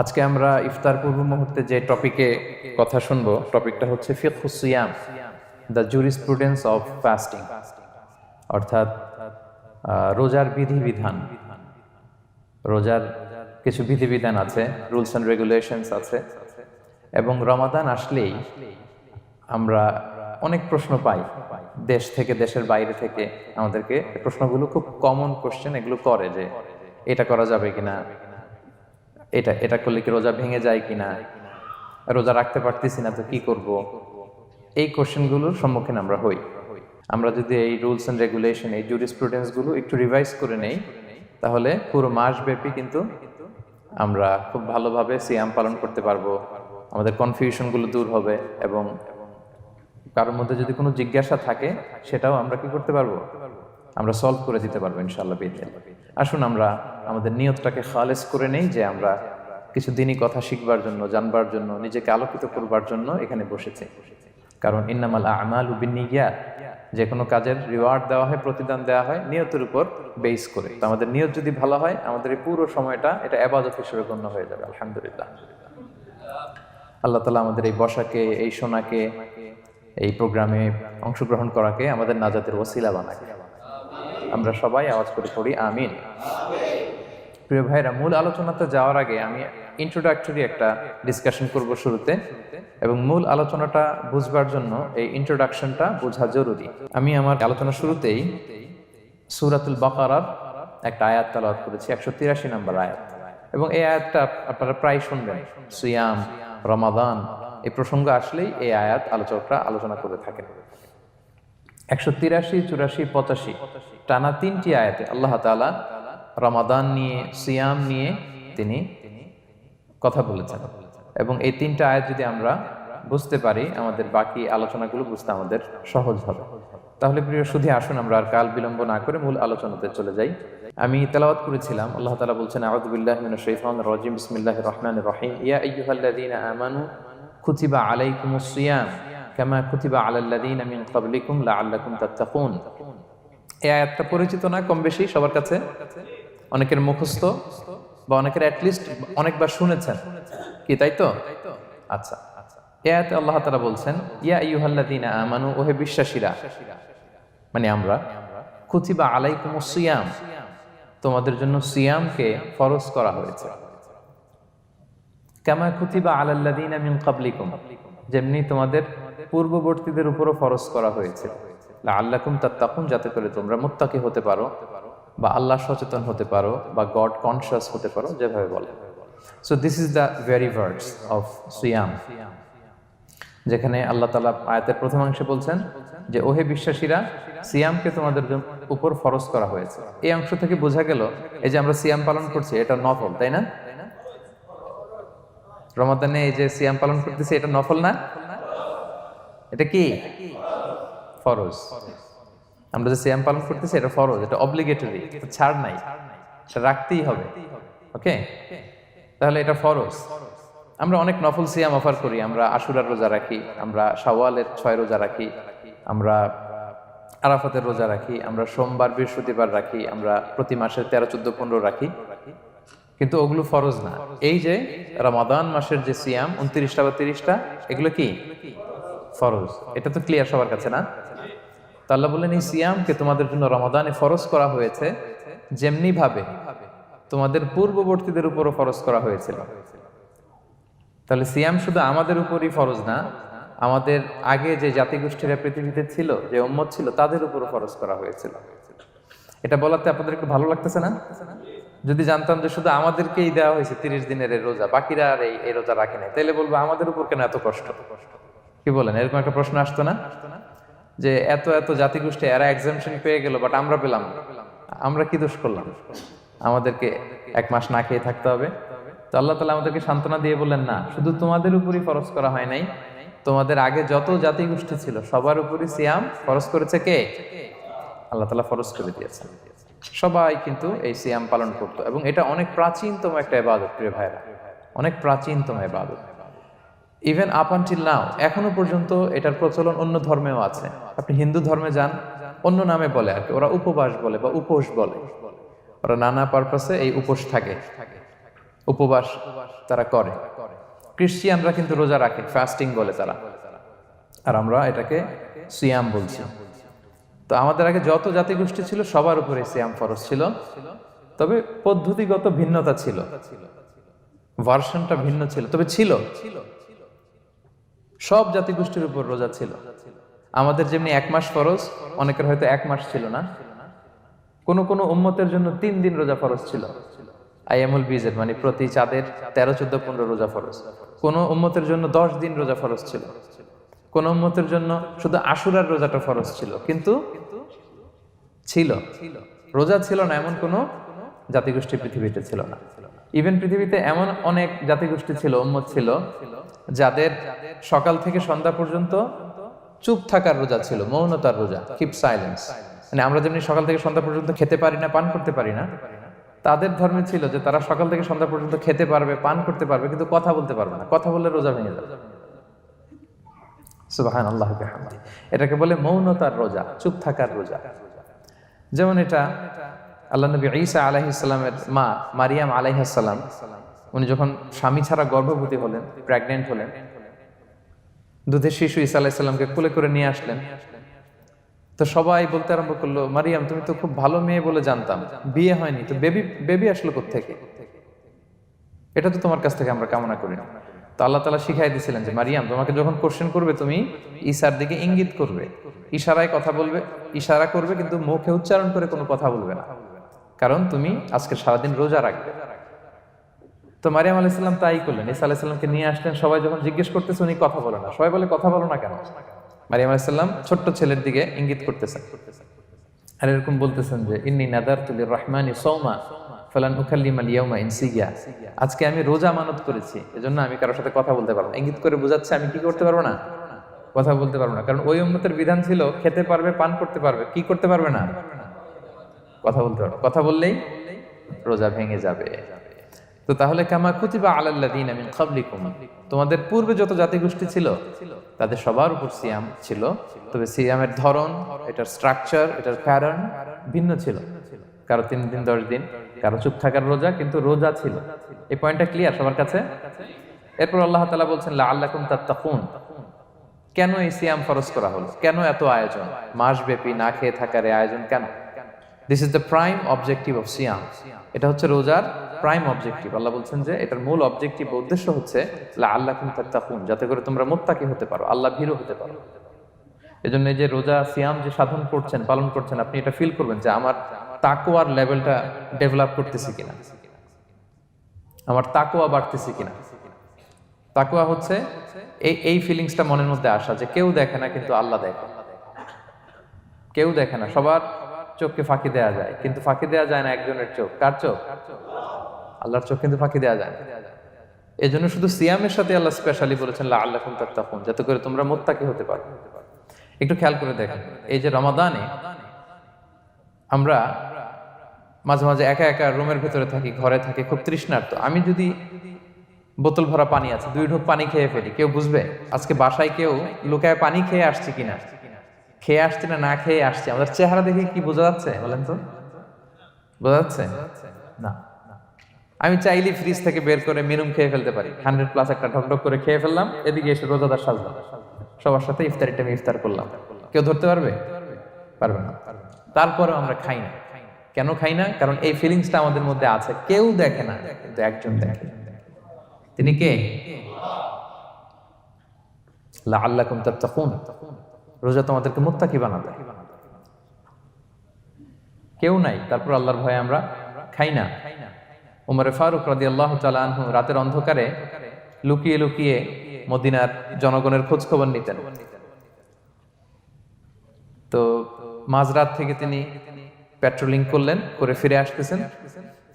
আজকে আমরা ইফতার পূর্ব মুহূর্তে যে টপিকে কথা শুনবো, টপিকটা হচ্ছে ফিকহুস সিয়াম, দ্য জুরিসপ্রুডেন্স অফ ফাস্টিং, অর্থাৎ রোজার বিধিবিধান। রোজার কিছু বিধিবিধান আছে, রুলস অ্যান্ড রেগুলেশনস আছে, এবং রমাদান আসলেই আমরা অনেক প্রশ্ন পাই দেশ থেকে, দেশের বাইরে থেকে। আমাদেরকে প্রশ্নগুলো খুব কমন কোশ্চেন এগুলো করে, যে এটা করা যাবে কিনা, এটা এটা করলে কি রোজা ভেঙে যায় কিনা, রোজা রাখতে পারতেছি না তো কি করব। এই কোশ্চেনগুলোর সম্মুখীন আমরা হই। আমরা যদি এই রুলস অ্যান্ড রেগুলেশন, এই জুরিসপ্রুডেন্সগুলো একটু রিভাইজ করে নেই, তাহলে পুরো মাসব্যাপী কিন্তু আমরা খুব ভালোভাবে সিয়াম পালন করতে পারবো। আমাদের কনফিউশনগুলো দূর হবে, এবং কারোর মধ্যে যদি কোনো জিজ্ঞাসা থাকে সেটাও আমরা কি করতে পারবো, আমরা সলভ করে দিতে পারবো ইনশাআল্লাহ বিইذনিল্লাহ। আসুন আমরা আমাদের নিয়তটাকে খালেস করে নেই, যে আমরা কিছু দিনই কথা শিখবার জন্য, জানবার জন্য, নিজেকে আলোকিত করবার জন্য এখানে বসেছি। কারণ ইন্নামাল আমালু বিন্নিয়াত, যে কোনো কাজের রিওয়ার্ড দেওয়া হয়, প্রতিদান দেওয়া হয় নিয়তের উপর বেস করে। তো আমাদের নিয়ত যদি ভালো হয়, আমাদের এই পুরো সময়টা এটা ইবাদত হিসেবে গণ্য হয়ে যাবে। আলহামদুলিল্লাহ, আল্লাহ তাআলা আমাদের এই বসাকে, এই শোনাকে, এই প্রোগ্রামে অংশগ্রহণ করাকে আমাদের নাজাতের ওসিলা বানাকে। আমরা সবাই আওয়াজ করে পড়ি আমিন। প্রিয় ভাইরা, মূল আলোচনাতে যাওয়ার আগে আমি ইন্ট্রোডাক্টরি একটা ডিসকাশন করব শুরুতে, এবং মূল আলোচনাটা বুঝবার জন্য এই ইন্ট্রোডাকশনটা বোঝা জরুরি। আমি আমার আলোচনা শুরুতেই সূরাতুল বাকারার একটা আয়াত তেলাওয়াত করেছি, 183 নম্বর আয়াত, এবং এই আয়াতটা আপনারা প্রায় শুনবেন। সিয়াম, রমাদান এই প্রসঙ্গ আসলেই এই আয়াত আলোচকরা আলোচনা করে থাকেন। 183, 84, 85 টানা 3টি আয়াতে আল্লাহ তাআলা রমাদান নিয়ে, সিয়াম নিয়ে তিনি কথা বলেছেন, এবং এই 3টা আয়াত যদি আমরা বুঝতে পারি, আমাদের বাকি আলোচনাগুলো বুঝতে আমাদের সহজ হবে। তাহলে প্রিয় সুধী, আসুন আমরা আর কাল বিলম্ব না করে মূল আলোচনাতে চলে যাই। আমি তেলাওয়াত করেছিলাম, আল্লাহ তাআলা বলছেন, আউযু বিল্লাহি মিনাশ শাইতানির রাজিম, বিসমিল্লাহির রহমানির রহিম, ইয়া আইয়ুহাল্লাযীনা আমানু কুতিবা আলাইকুমুস সিয়াম কামা কুতিবা আলাল্লাযীনা মিন ক্বাবলিকুম লাআল্লাকুম তাত্তাকুন। এই আয়াতটা পরিচিত না কম বেশি সবার কাছে? অনেকের মুখস্থ, বা অনেকের অ্যাটলিস্ট অনেকবার শুনেছেন কি, তাই তো? আচ্ছা, এই আয়াতে আল্লাহ তাআলা বলছেন, ইয়া আইয়ুহাল্লাযীনা আমানু, ওহে বিশ্বাসীরা, মানে আমরা, কুতিবা আলাইকুমুস সিয়াম, তোমাদের জন্য সিয়ামকে ফরজ করা হয়েছে, কামা কুতিবা আলাল্লাযীনা মিন ক্বাবলিকুম, যেমনি তোমাদের পূর্ববর্তীদের উপরও ফরজ করা হয়েছে, লাআল্লাকুম তাত্তাকুন, যাতে করে তোমরা মুত্তাকি হতে পারো, বা আল্লাহ সচেতন হতে পারো, বা গড কনশিয়াস হতে পারো, যেভাবে বলে। So this is the very words of সিয়াম, যেখানে আল্লাহ তাআলা আয়াতের প্রথমাংশে বলছেন যে ওহে বিশ্বাসীরা, সিয়ামকে তোমাদের উপর ফরজ করা হয়েছে। এই অংশ থেকে বোঝা গেল, এই যে আমরা সিয়াম পালন করছি এটা নফল, তাই না? রমাদানে এই যে সিয়াম পালন করতেছি এটা নফল না, এটা কি ফরজ। আমরা যে সিয়াম পালন করতেছি এটা ফরজ, এটা অব্লিগেটরি, এটা ছাড় নাই, এটা রাখতেই হবে। ওকে, তাহলে এটা ফরজ। আমরা অনেক নফল সিয়াম অফার করি, আমরা আশুরার রোজা রাখি, আমরা শাওয়ালের 6 রোজা রাখি, আমরা আরাফাতের রোজা রাখি, আমরা সোমবার বৃহস্পতিবার রাখি, আমরা প্রতি মাসের 13, 14, 15 রাখি, কিন্তু ওগুলো ফরজ না। এই যে রমাদান মাসের যে সিয়াম 29টা বা 30টা, এগুলো কি ফরজ? এটা তো ক্লিয়ার সবার কাছে না? তো আল্লাহ বললেন, এই সিয়ামকে তোমাদের জন্য রমাদানে ফরজ করা হয়েছে, যেমনি ভাবে তোমাদের পূর্ববর্তীদের উপরও ফরজ করা হয়েছিল। তাহলে সিয়াম শুধু আমাদের উপরই ফরজ না, আমাদের আগে যে জাতিগোষ্ঠীরা পৃথিবীতে ছিল, যে উম্মত ছিল, তাদের উপরও ফরজ করা হয়েছিল। এটা বলাতে আপনাদের একটু ভালো লাগতেছে না? যদি জানতাম যে শুধু আমাদেরকেই দেওয়া হয়েছে 30 দিনের এই রোজা, বাকিরা আর এই রোজা রাখে নাই, তাহলে বলবো আমাদের উপর কেন এত কষ্ট? কি বলেন? এরকম একটা প্রশ্ন আসতো না, যে এত এত জাতিগোষ্ঠী এরা এক্সামশন পেয়ে গেল, বাট আমরা পেলাম না, আমরা কি দোষ করলাম? আমাদেরকে 1 মাস না খেয়ে থাকতে হবে? তো আল্লাহ তাআলা আমাদেরকে সান্ত্বনা দিয়ে বললেন, না, শুধু তোমাদের উপরই ফরজ করা হয় নাই, তোমাদের আগে যত জাতিগোষ্ঠী ছিল সবার উপরই সিয়াম ফরজ করেছে কে? আল্লাহ তাআলা ফরজ করে দিয়েছেন। সবাই কিন্তু এই সিয়াম পালন করতো, এবং এটা অনেক প্রাচীনতম একটা ইবাদত প্রিয় ভাইরা, অনেক প্রাচীনতম ইবাদত। ইভেন আপ আনটিল নাও, এখনো পর্যন্ত এটার প্রচলন অন্য ধর্মেও আছে। আপনি হিন্দু ধর্মে যান, অন্য নামে বলে আর কি, ওরা উপবাস বলে বা উপোস বলে, ওরা নানা পারপাসে এই উপোস থাকে। উপবাস তারা করে। ক্রিশ্চিয়ানরা কিন্তু রোজা রাখে, ফাস্টিং বলে তারা, আর আমরা এটাকে সিয়াম বলছি। তো আমাদের আগে যত জাতিগোষ্ঠী ছিল সবার উপরে সিয়াম ফরজ ছিল, তবে পদ্ধতিগত ভিন্নতা ছিল, ভার্সনটা ভিন্ন ছিল, তবে ছিল। সব জাতিগোষ্ঠীর উপর রোজা ছিল। আমাদের যেমনি 1 মাস ফরজ, অনেকের হয়তো 1 মাস ছিল না। কোন কোন উম্মতের জন্য 3 দিন রোজা ফরজ ছিল, আইয়ামুল বীজের, মানে প্রতি চাঁদের 13, 14, 15 রোজা ফরজ। কোন উম্মতের জন্য 10 দিন রোজা ফরজ ছিল, কোন উম্মতের জন্য শুধু আশুরার রোজাটা ফরজ ছিল। কিন্তু ছিল, রোজা ছিল না এমন কোন জাতিগোষ্ঠী পৃথিবীতে ছিল না। ইভেন পৃথিবীতে এমন অনেক জাতিগোষ্ঠী ছিল, উম্মত ছিল, যাদের সকাল থেকে সন্ধ্যা পর্যন্ত চুপ থাকার রোজা ছিল, মৌনতার রোজা, কিপ সাইলেন্স। মানে আমরা যেমনি সকাল থেকে সন্ধ্যা পর্যন্ত খেতে পারি না, পান করতে পারি না, তাদের ধর্মে ছিল যে তারা সকাল থেকে সন্ধ্যা পর্যন্ত খেতে পারবে, পান করতে পারবে, কিন্তু কথা বলতে পারবে না। কথা বললে রোজা ভেঙে যাবে। সুবহানাল্লাহ ওয়া বিহামদিহি। এটাকে বলে মৌনতার রোজা, চুপ থাকার রোজা। যেমন এটা আল্লাহ নবী ঈসা আলাইহিস সালামের মা মারিয়াম আলাইহিস সালাম, উনি যখন স্বামী ছাড়া গর্ভবতী হলেন, প্রেগন্যান্ট হলেন, দুধের শিশু ঈসা আলাইহিস সালামকে কোলে করে নিয়ে আসলেন। তো সবাই বলতে আরম্ভ করলো, মারিয়াম তুমি তো খুব ভালো মেয়ে বলে জানতাম, বিয়ে হয়নি, তো বেবি আসলো কোত্থেকে? এটা তো তোমার কাছ থেকে আমরা কামনা করি না। তো আল্লাহ তাআলা শিখাই দিয়েছিলেন যে মারিয়াম, তোমাকে যখন কোশ্চেন করবে তুমি ঈসার দিকে ইঙ্গিত করবে, ইশারায় কথা বলবে, ইশারা করবে, কিন্তু মুখে উচ্চারণ করে কোনো কথা বলবে না, কারণ তুমি আজকে সারাদিন রোজা রাখবে। তো মারিয়াম আলাইহিস সালাম তাই করলেন, ঈসা আলাইহিস সালামকে নিয়ে আসলেন। সবাই যখন জিজ্ঞেস করতেছে উনি কথা বলে না, সবাই বলে কথা বলো না কেন? মারিয়াম আলাইহিস সালাম ছোট্ট ছেলের দিকে ইঙ্গিত করতেছেন আর এরকম বলতেছেন যে ইন্নী নাযারতু লির-রাহমানি সাওমা ফালান উকাল্লিমাল ইয়াওমা ইনসিয়া, আজকে আমি রোজা মানত করেছি, এজন্য আমি কারোর সাথে কথা বলতে পারবো না। ইঙ্গিত করে বোঝাচ্ছে আমি কি করতে পারবো না, কথা বলতে পারবো না। কারণ ওই উম্মতের বিধান ছিল খেতে পারবে, পান করতে পারবে, কি করতে পারবে না, কথা বলতে পারবে। কথা বললেই রোজা ভেঙে যাবে। তো তাহলে কামা কুতিবা আলাল্লাযিনা মিন ক্বাবলিকুম, তোমাদের পূর্বে যত জাতিগোষ্ঠী ছিল তাদের সবার উপর সিয়াম ছিল, তবে সিয়ামের ধরন, এটার স্ট্রাকচার, এটার প্যাটার্ন ভিন্ন ছিল। কারো 3 দিন 10 দিন, কারো চুপ থাকার রোজা, কিন্তু রোজা ছিল। এই পয়েন্টটা ক্লিয়ার সবার কাছে? এরপর আল্লাহ তাআলা বলছেন লাআল্লাকুম তাত্তাকুন, কেন এই সিয়াম ফরজ করা হলো, কেন এত আয়োজন, মাসব্যাপী না খেয়ে থাকার এই আয়োজন কেন? This is the prime objective of সিয়াম। এটা হচ্ছে রোজার প্রাইম অবজেক্টিভ। আল্লাহ বলছেন যে এটার মূল অবজেক্টিভ, উদ্দেশ্য হচ্ছে লাআল্লাকুম তাত্তাকুন, যাতে করে তোমরা মুত্তাকি হতে পারো, আল্লাহ ভীরু হতে পারো। এজন্য এই যে রোজা সিয়াম যে সাধন করছেন, পালন করছেন, আপনি এটা ফিল করবেন যে আমার তাকওয়ার লেভেলটা ডেভেলপ করতেছি কিনা, আমার তাকওয়া বাড়তেছে কিনা। তাকওয়া হচ্ছে এই ফিলিংসটা মনের মধ্যে আসা যে কেউ দেখে না কিন্তু আল্লাহ দেখে। কেউ দেখে না, সবার চোখকে ফাঁকি দেওয়া যায়, কিন্তু ফাঁকি দেওয়া যায় না একজনের চোখ। কার চোখ? আল্লাহর চোখ কিন্তু ফাঁকি দেওয়া যায় না। এই জন্য শুধু সিয়ামের সাথে আল্লাহ স্পেশালি বলেছেন লাআল্লাকুম তাত্তাকুন, যাতে করে তোমরা মুত্তাকি হতে পারো। একটু খেয়াল করে দেখেন, এই যে রমাদানে আমরা মাঝে মাঝে একা একা রুমের ভেতরে থাকি, ঘরে থাকি, খুব তৃষ্ণার্ত। আমি যদি বোতল ভরা পানি আছে 2 ঢোক পানি খেয়ে ফেলি, কেউ বুঝবে? আজকে বাসায় কেউ লুকায় পানি খেয়ে আসছে কিনা, খেয়ে আসছে না খেয়ে আসছে, আমাদের চেহারা দেখে কি বোঝা যাচ্ছে বলেন তো? বোঝা যাচ্ছে না। আমি চাইলে ফ্রিজ থেকে বের করে মিনুম খেয়ে ফেলতে পারি, 100+ একটা ঢকঢক করে খেয়ে ফেললাম, এদিকে এসে রোজাদার সাজলাম, সবার সাথে ইফতারিটা আমি ইফতার করলাম। কেউ ধরতে পারবে? পারবে না। তারপরেও আমরা খাই না। কেন খাই না? কারণ এই ফিলিংসটা আমাদের মধ্যে আছে। কেউ দেখে না, কিন্তু একজন দেখে। তিনি কে? লাআল্লাকুম তাত্তাকুন, রোজা তোমাদেরকে মুত্তাকি বানাবে। কেউ নাই, তারপর আল্লাহর ভয়ে আমরা খাই না। উমর ফারুক রাদিয়াল্লাহু তাআলা আনহু রাতের অন্ধকারে লুকিয়ে লুকিয়ে মদিনার জনগণের খোঁজ খবর নিতেন। তো মাঝরাত থেকে তিনি পেট্রোলিং করলেন, করে ফিরে আসতেছেন,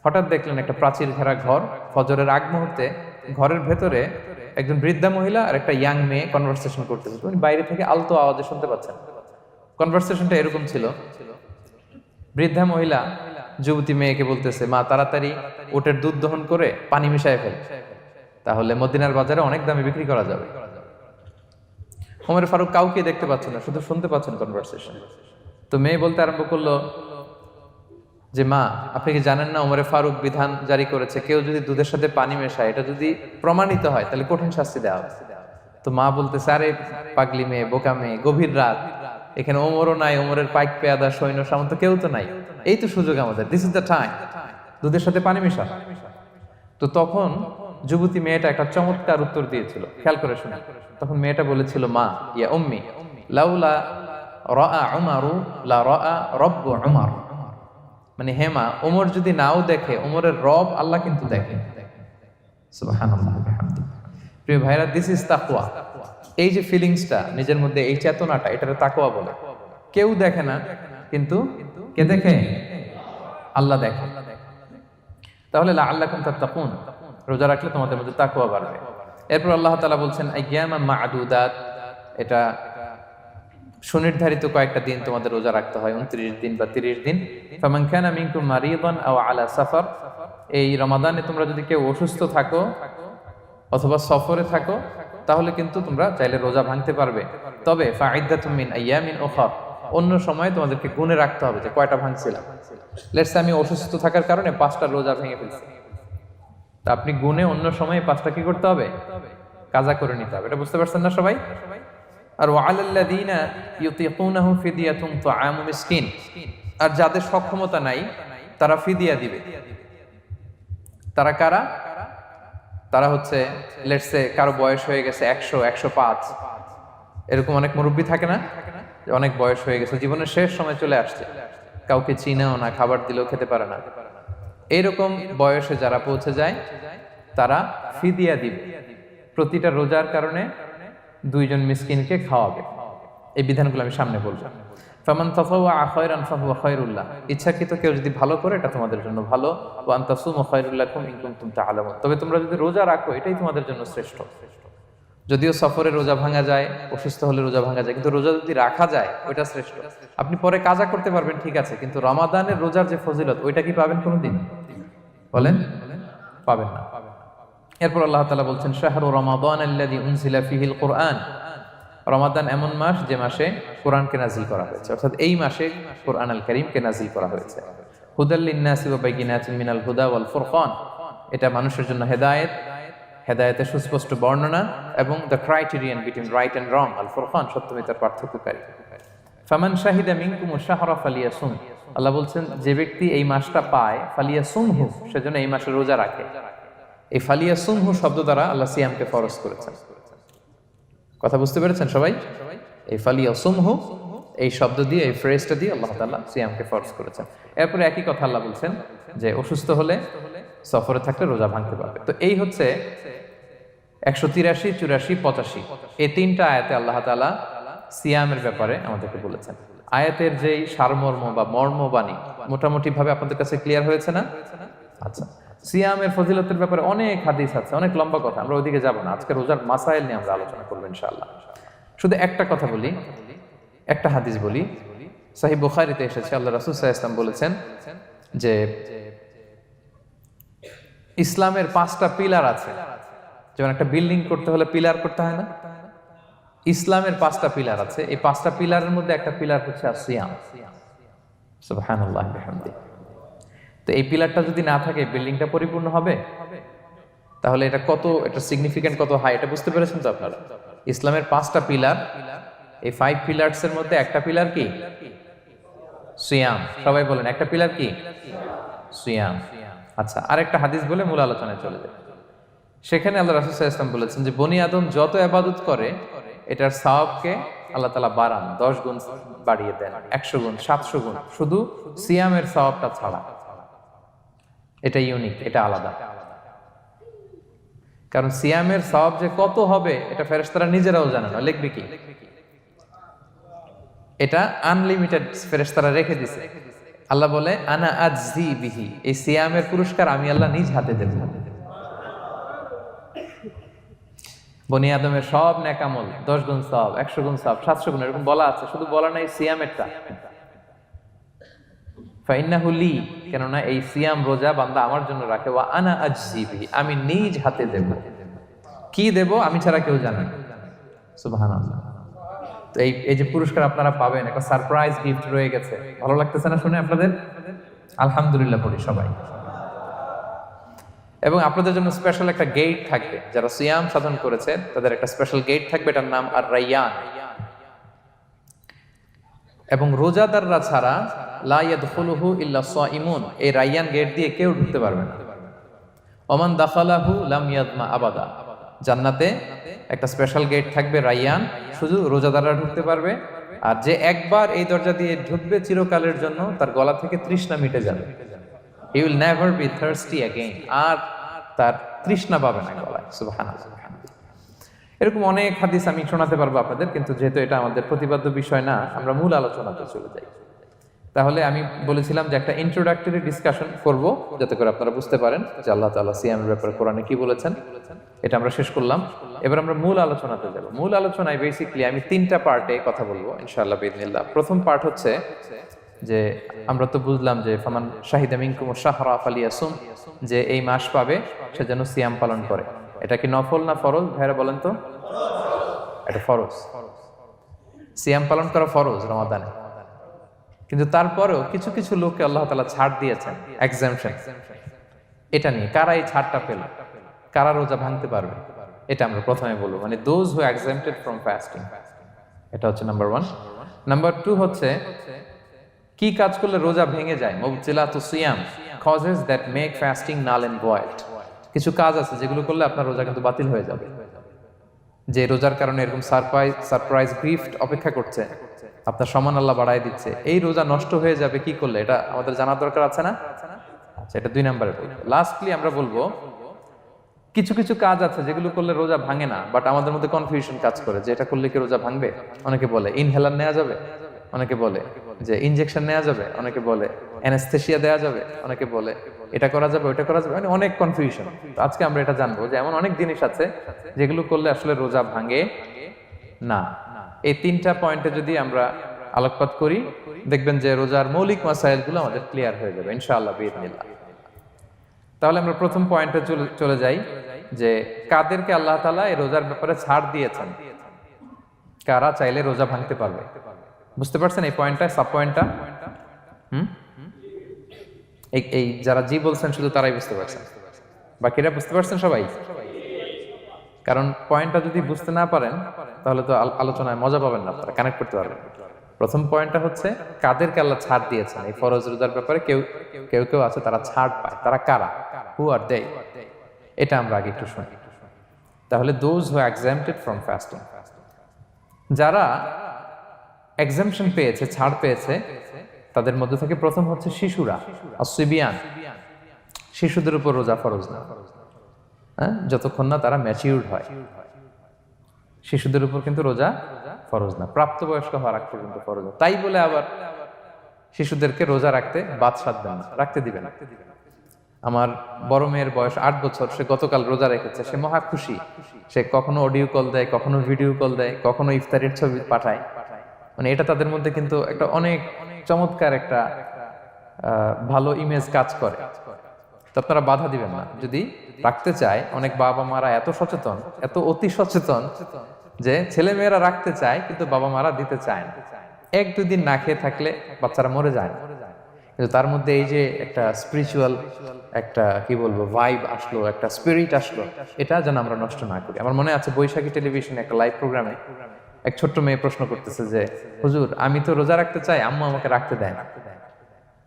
হঠাৎ দেখলেন একটা প্রাচীর ঘেরা ঘর। ফজরের আগ মুহূর্তে ঘরের ভেতরে একজন বৃদ্ধা মহিলা আর একটা ইয়াং মেয়ে কনভারসেশন করতেছে। উনি বাইরে থেকে আলতো আওয়াজে শুনতে পাচ্ছেন। কনভারসেশনটা এরকম ছিল, বৃদ্ধা মহিলা যুবতী মেয়েকে বলতেছে, মা তাড়াতাড়ি উটের দুধ দহন করে পানি মিশায় ফেল, তাহলে মদিনার বাজারে অনেক দামে বিক্রি করা যাবে। ওমর ফারুক কাউকে দেখতে পাচ্ছেন না, শুধু শুনতে পাচ্ছেন কনভারসেশন। তো মেয়ে বলতে আরম্ভ করলো যে মা আপনি কি জানেন না ওমরে ফারুক বিধান জারি করেছে কেউ যদি দুধের সাথে পানি মেশায় এটা যদি প্রমাণিত হয় তাহলে কঠিন শাস্তি দেওয়া হবে। তো মা বলতেছে আরে পাগলি মেয়ে বোকা মেয়ে, গভীর রাত, এখানে ওমরও নাই, ওমরের পাইক পেয়াদা সৈন্য সামন্ত কেউ তো নাই, এই তো সুযোগ আমাদের, দিস ইজ দ্য টাইম, দুধের সাথে পানি মেশা। তো তখন যুবতী মেয়েটা একটা চমৎকার উত্তর দিয়েছিল, খেয়াল করে শুনে। তখন মেয়েটা বলেছিল মা ইয়া উম্মি লাউলা রাআ উমারু লা রাআ রব্বু উমার, মানে হে মা ওমর যদি নাও দেখে ওমরের রব আল্লাহ কিন্তু দেখে। সুবহানাল্লাহ বিহামদি। প্রিয় ভাইরা, দিস ইজ তাকওয়া। এই যে ফিলিংসটা নিজের মধ্যে, এই চেতনাটা, এটারে তাকওয়া বলে। কেউ দেখে না কিন্তু কে দেখে? আল্লাহ দেখে। তাহলে লাআল্লাকুম তাত্তাকুন, রোজা রাখলে তোমাদের মধ্যে তাকওয়া বাড়বে। এরপর আল্লাহ তাআলা বলছেন আইয়ামান মা'দুদাত, এটা সুনির্ধারিত কয়েকটা দিন তোমাদের রোজা রাখতে হয়, 29 দিন বা 30 দিন। ফামান কানা মিনকুম মারিদান আও আলা সাফার, এই রমাদানে তোমরা যদি কেউ অসুস্থ থাকো অথবা সফরে থাকো তাহলে কিন্তু তোমরা চাইলে রোজা ভাঙতে পারবে। তবে ফাইদ্দাতুম মিন আইয়ামিন উখর, অন্য সময় তোমাদেরকে গুণে রাখতে হবে যে কয়টা ভাঙছিলাম। লেটস সে আমি অসুস্থ থাকার কারণে 5টা রোজা ভেঙে ফেলছি, তা আপনি গুণে অন্য সময় 5টা কি করতে হবে? কাজা করে নিতে হবে। এটা বুঝতে পারছেন না সবাই? আর ওয়ালাল্লাযীনা ইউতিকুনাহু ফিদিয়াতুন তুআমু মিসকিন, আর যাদের সক্ষমতা নাই তারা ফিদিয়া দিবে। তারা কারা? তারা হচ্ছে লেটস সে কারো বয়স হয়ে গেছে 100, 105, এরকম অনেক মুরব্বী থাকে না, অনেক বয়স হয়ে গেছে, জীবনের শেষ সময় চলে আসছে, কাউকে চিনেও না, খাবার দিলেও খেতে পারে না, এইরকম বয়সে যারা পৌঁছে যায় তারা ফিদিয়া দিবে। প্রতিটা রোজার কারণে 2 জন মিসকিনকে খাওয়াবে। এই বিধানগুলো আমি সামনে বলবো। ফামান তাতাওয়া খায়রান ফাহুয়া খায়রুল লাহ, ইচ্ছাকৃত কেউ যদি ভালো করে এটা তোমাদের জন্য ভালো। ওয়া আন তাসুমু খায়রুল লাকুম ইন কুনতুম তা'লামুন, তবে তোমরা যদি রোজা রাখো এটাই তোমাদের জন্য শ্রেষ্ঠ। যদিও সফরে রোজা ভাঙা যায়, অসুস্থ হলে রোজা ভাঙা যায়, কিন্তু রোজা যদি রাখা যায় ওইটা শ্রেষ্ঠ। আপনি পরে কাজা করতে পারবেন ঠিক আছে, কিন্তু রমাদানের রোজার যে ফজিলত ওইটা কি পাবেন কোনোদিন? বলেন, পাবেন না। এরপর আল্লাহ তাআলা বলছেন শাহরু রমাদান আল্লাযী উনজিলা ফীহিল কুরআন, রমাদান এমন মাস যে মাসে কোরআনকে নাজিল করা হয়েছে, অর্থাৎ এই মাসে কোরআন আল কারীমকে নাজিল করা হয়েছে। হুদাল লিন-নাসি ওয়া বাইয়িনাতিন মিনাল হুদা ওয়াল ফুরকান, এটা মানুষের জন্য হেদায়েত, হেদায়েতের সুস্পষ্ট বর্ণনা, এবং the criterion between right and wrong, আল ফুরকান সত্যমিতার পার্থক্যকারী। ফামান শাহিদা মিনকুমুশ শাহরা ফালিয়াসুম, আল্লাহ বলছেন যে ব্যক্তি এই মাসটা পায় ফালিয়াসুমহু, সেজন্য এই মাসে রোজা রাখে। এই ফালিয়াসুমহু শব্দ দ্বারা আল্লাহ সিয়ামকে ফরজ করেছেন। কথা বুঝতে পেরেছেন সবাই? এই ফালিয়াসুমহু এই শব্দ দিয়ে, এই ফ্রেজটা দিয়ে আল্লাহ তাআলা সিয়ামকে ফরজ করেছেন। এরপরে একই কথা আল্লাহ বলছেন যে অসুস্থ হলে, সফরে থাকলে রোজা ভাঙতে পারবে। তো এই হচ্ছে 183, 84, 85 এই 3টা আয়াতে আল্লাহ তাআলা সিয়ামের ব্যাপারে আমাদেরকে বলেছেন। আয়াতের যেই সারমর্ম বা মর্মবাণী মোটামুটি ভাবে আপনাদের কাছে ক্লিয়ার হয়েছে না? আচ্ছা, সিয়ামের ফজিলতের ব্যাপারে অনেক হাদিস আছে, অনেক লম্বা কথা, আমরা ওইদিকে যাব না। আজকে রোজার মাসাইল নিয়ে আমরা আলোচনা করবো ইনশাআল্লাহ। শুধু একটা কথা বলি, একটা হাদিস বলি। সহিহ বুখারীতে এসেছে, আল্লাহ রাসূল সাল্লাল্লাহু আলাইহি ওয়াসাল্লাম বলেছেন যে ইসলামের 5টা পিলার আছে। যেমন একটা বিল্ডিং করতে হলে পিলার করতে হয় না, ইসলামের 5টা পিলার আছে। এই 5টা পিলারের মধ্যে একটা পিলার হচ্ছে সিয়াম। সুবহানাল্লাহ বিহামদি। তো এই পিলারটা যদি না থাকে বিল্ডিংটা পরিপূর্ণ হবে? তাহলে এটা কত, এটা সিগনিফিকেন্ট কত হাই, এটা বুঝতে পেরেছেন তো আপনারা? ইসলামের 5টা পিলার, এই 5 পিলারস এর মধ্যে একটা পিলার কি? সিয়াম। সবাই বলেন একটা পিলার কি? সিয়াম। আচ্ছা, আরেকটা হাদিস বলে মূল আলোচনায় চলে যায়। সেখানে আল্লাহ রাসূল সাল্লাল্লাহু আলাইহি ওয়াসাল্লাম বলেছেন যে বনি আদম যত ইবাদত করে এটার সওয়াবকে আল্লাহ তাআলা বাড়ান, 10 গুণ বাড়িয়ে দেন, 100 গুণ, 700 গুণ, শুধু সিয়ামের সওয়াবটা ছাড়া। এটা ইউনিক, এটা আলাদা। কারণ সিয়ামের সওয়াব যে কত হবে এটা ফেরেশতারা নিজেরাও জানে না, লিখবে কি? এটা আনলিমিটেড ফেরেশতারা রেখে দিয়েছে। আল্লাহ বলে আনা আজজি বিহি, এই সিয়ামের পুরস্কার আমি আল্লাহ নিজ হাতে দেব। বনি আদমের সব নেক আমল 10 গুণ সওয়াব, 100 গুণ সওয়াব, 700 গুণ, এরকম বলা আছে, শুধু বলা নাই সিয়ামেরটা। ফাইন্নাহু লি, কেননা এই সিয়াম রোজা বান্দা আমার জন্য রাখে, ওয়া আনা আজজি বিহি, আমি নিজ হাতে দেব। কি দেব আমি ছাড়া কেউ জানে না। সুবহানাল্লাহ। তো এই যে পুরস্কার আপনারা পাবেন, একটা সারপ্রাইজ গিফট রয়ে গেছে। ভালো লাগতেছে না শুনে আপনাদের? আলহামদুলিল্লাহ পড়ি সবাই। এবং আপনাদের জন্য স্পেশাল একটা গেট থাকবে, যারা সিয়াম সাধন করেছে তাদের একটা স্পেশাল গেট থাকবে, এটার নাম আর রাইয়ান। এবং রোজাদাররা ছাড়া লা ইয়াদখুলুহু ইল্লা সাইমুন, এই রাইয়ান গেট দিয়ে কেউ ঢুকতে পারবে না। ওমান দাখালাহু লাম ইয়াদমা আবাদা, জান্নাতে একটা স্পেশাল গেট থাকবে রাইয়ান, শুধু রোজাদাররা ঢুকতে পারবে। আর যে একবার এই দরজা দিয়ে ঢুকবে চিরকালের জন্য তার গলা থেকে তৃষ্ণা মিটে যাবে। He will never be thirsty again, আর তার তৃষ্ণা পাবে না গলায়। সুবহানাল্লাহ। এরকম অনেক হাদিস আমি শোনাতে পারবো আপনাদের, কিন্তু যেহেতু এটা আমাদের প্রতিপাদ্য বিষয় না, আমরা মূল আলোচনাতে চলে যাই। তাহলে আমি বলেছিলাম যে একটা ইন্ট্রোডাক্টরি ডিসকাশন করব, যাতে করে আপনারা বুঝতে পারেন যে আল্লাহ তাআলা সিয়ামের ব্যাপারে কোরআনে কি বলেছেন। এটা আমরা শেষ করলাম, এবার আমরা মূল আলোচনাতে যাব। মূল আলোচনায় বেসিক্যালি আমি তিনটা পার্টে কথা বলবো ইনশাআল্লাহ বিইذনিল্লাহ। প্রথম পার্ট হচ্ছে যে আমরা তো বুঝলাম যে ফামান শাহিদা মিনকুম শাহরা ফালিয়াসুম, যে এই মাস পাবে সে যেন সিয়াম পালন করে। এটা কি নফল না ফরজ ভাইরা বলেন তো? এটা ফরজ। সিয়াম পালন করা ফরজ রমাদানে, কিন্তু তারপরেও কিছু কিছু লোককে আল্লাহ তাআলা ছাড় দিয়েছেন, এক্সাম্পশন। এটা নিয়ে কারা এই ছাড়টা পেল, কারা রোজা ভাঙতে পারবে, এটা আমরা প্রথমে বলবো। মানে দোজ হু এক্সাম্পটেড ফ্রম ফাস্টিং, এটা হচ্ছে নাম্বার 1। নাম্বার 2 হচ্ছে কি কাজ করলে রোজা ভেঙে যায়, মুবতিলাতুস সিয়াম, causes that make fasting null and void. কিছু কাজ আছে যেগুলো করলে আপনার রোজা কিন্তু বাতিল হয়ে যাবে। যে রোজার কারণে এরকম সারপ্রাইজ গিফট অপেক্ষা করছে, আপনার সমান আল্লাহ বাড়ায় দিচ্ছে, এই রোজা নষ্ট হয়ে যাবে কি করলে, এটা আমাদের জানার দরকার আছে না? আচ্ছা, এটা 2 নম্বরে বলবো। লাস্টলি আমরা বলবো কিছু কিছু কাজ আছে যেগুলো করলে রোজা ভাঙে না, বাট আমাদের মধ্যে কনফিউশন কাজ করে যে এটা করলে কি রোজা ভাঙবে। অনেকে বলে ইনহেলার নেওয়া যাবে, অনেকে বলে যে ইনজেকশন নেওয়া যাবে, অনেকে বলে অ্যানেস্থেসিয়া দেওয়া যাবে, অনেকে বলে এটা করা যাবে ওটা করা যাবে, মানে অনেক কনফিউশন। তো আজকে আমরা এটা জানবো যে এমন অনেক জিনিস আছে যেগুলো করলে আসলে রোজা ভাঙে না। এই 3টা পয়েন্টে যদি আমরা আলোকপাত করি, দেখবেন যে রোজার মৌলিক মাসাইলগুলো আমাদের ক্লিয়ার হয়ে যাবে ইনশাআল্লাহ বিইذনিল্লাহ। তাহলে আমরা প্রথম পয়েন্টে চলে যাই যে কাদেরকে আল্লাহ তাআলা এই রোজার ব্যাপারে ছাড় দিয়েছেন, কারা চাইলে রোজা ভাঙতে পারবে। বুঝতে পারছেন এই পয়েন্টটা, সাব পয়েন্টটা? এই যারা জি বলছেন শুধু তারাই বুঝতে পারছেন, বাকিরা বুঝতে পারছেন সবাই? কারণ পয়েন্টটা যদি বুঝতে না পারেন তাহলে তো আলোচনায় মজা পাবেন না, আপনারা কানেক্ট করতে পারবেন। প্রথম পয়েন্টটা হচ্ছে কাদেরকে আল্লাহ ছাড় দিয়েছেন এই ফরজ রোজার ব্যাপারে। কেউ কেউ কেউ আছে তারা ছাড় পায়, তারা কারা? হু আর দে? এটা আমরা আগে একটু শুনি। তাহলে দোজ হু এক্সাম্পটেড ফ্রম ফাস্টিং, যারা এক্সাম্পশন পেয়েছে, ছাড় পেয়েছে, তাদের মধ্যে থেকে প্রথম হচ্ছে শিশুরা, আসিবিয়ান। শিশুদের উপর রোজা ফরজ না, হ্যাঁ, যতক্ষণ না তারা ম্যাচিউরড হয়। শিশুদের উপর কিন্তু রোজা ফরজ না, প্রাপ্তবয়স্ক হওয়ার আগ পর্যন্ত ফরজ না। তাই বলে আবার শিশুদেরকে রোজা রাখতে বাদ সাধবেন না, রাখতে দিবেন না। আমার বড় মেয়ের বয়স 8 বছর, সে গতকাল রোজা রেখেছে, সে মহা খুশি। সে কখনো অডিও কল দেয়, কখনো ভিডিও কল দেয়, কখনো ইফতারের ছবি পাঠায়। মানে এটা তাদের মধ্যে কিন্তু একটা অনেক চমৎকার একটা ভালো ইমেজ কাজ করে। তো আপনারা বাধা দিবেন না যদি রাখতে চায়। অনেক বাবা মারা এত সচেতন, এত অতি সচেতন যে ছেলে মেয়েরা রাখতে চায় কিন্তু বাবা মারা দিতে চায় না। 1-2 দিন না খেয়ে থাকলে বাচ্চারা মরে যায় না, কিন্তু তার মধ্যে এই যে একটা স্পিরিচুয়াল একটা কি বলবো ভাইব আসলো, একটা স্পিরিট আসলো, এটা যেন আমরা নষ্ট না করি। আমার মনে আছে বৈশাখী টেলিভিশনে একটা লাইভ প্রোগ্রামে এক ছোট্ট মেয়ে প্রশ্ন করতেছে যে হুজুর, আমি তো রোজা রাখতে চাই, আম্মু আমাকে রাখতে দেয় না,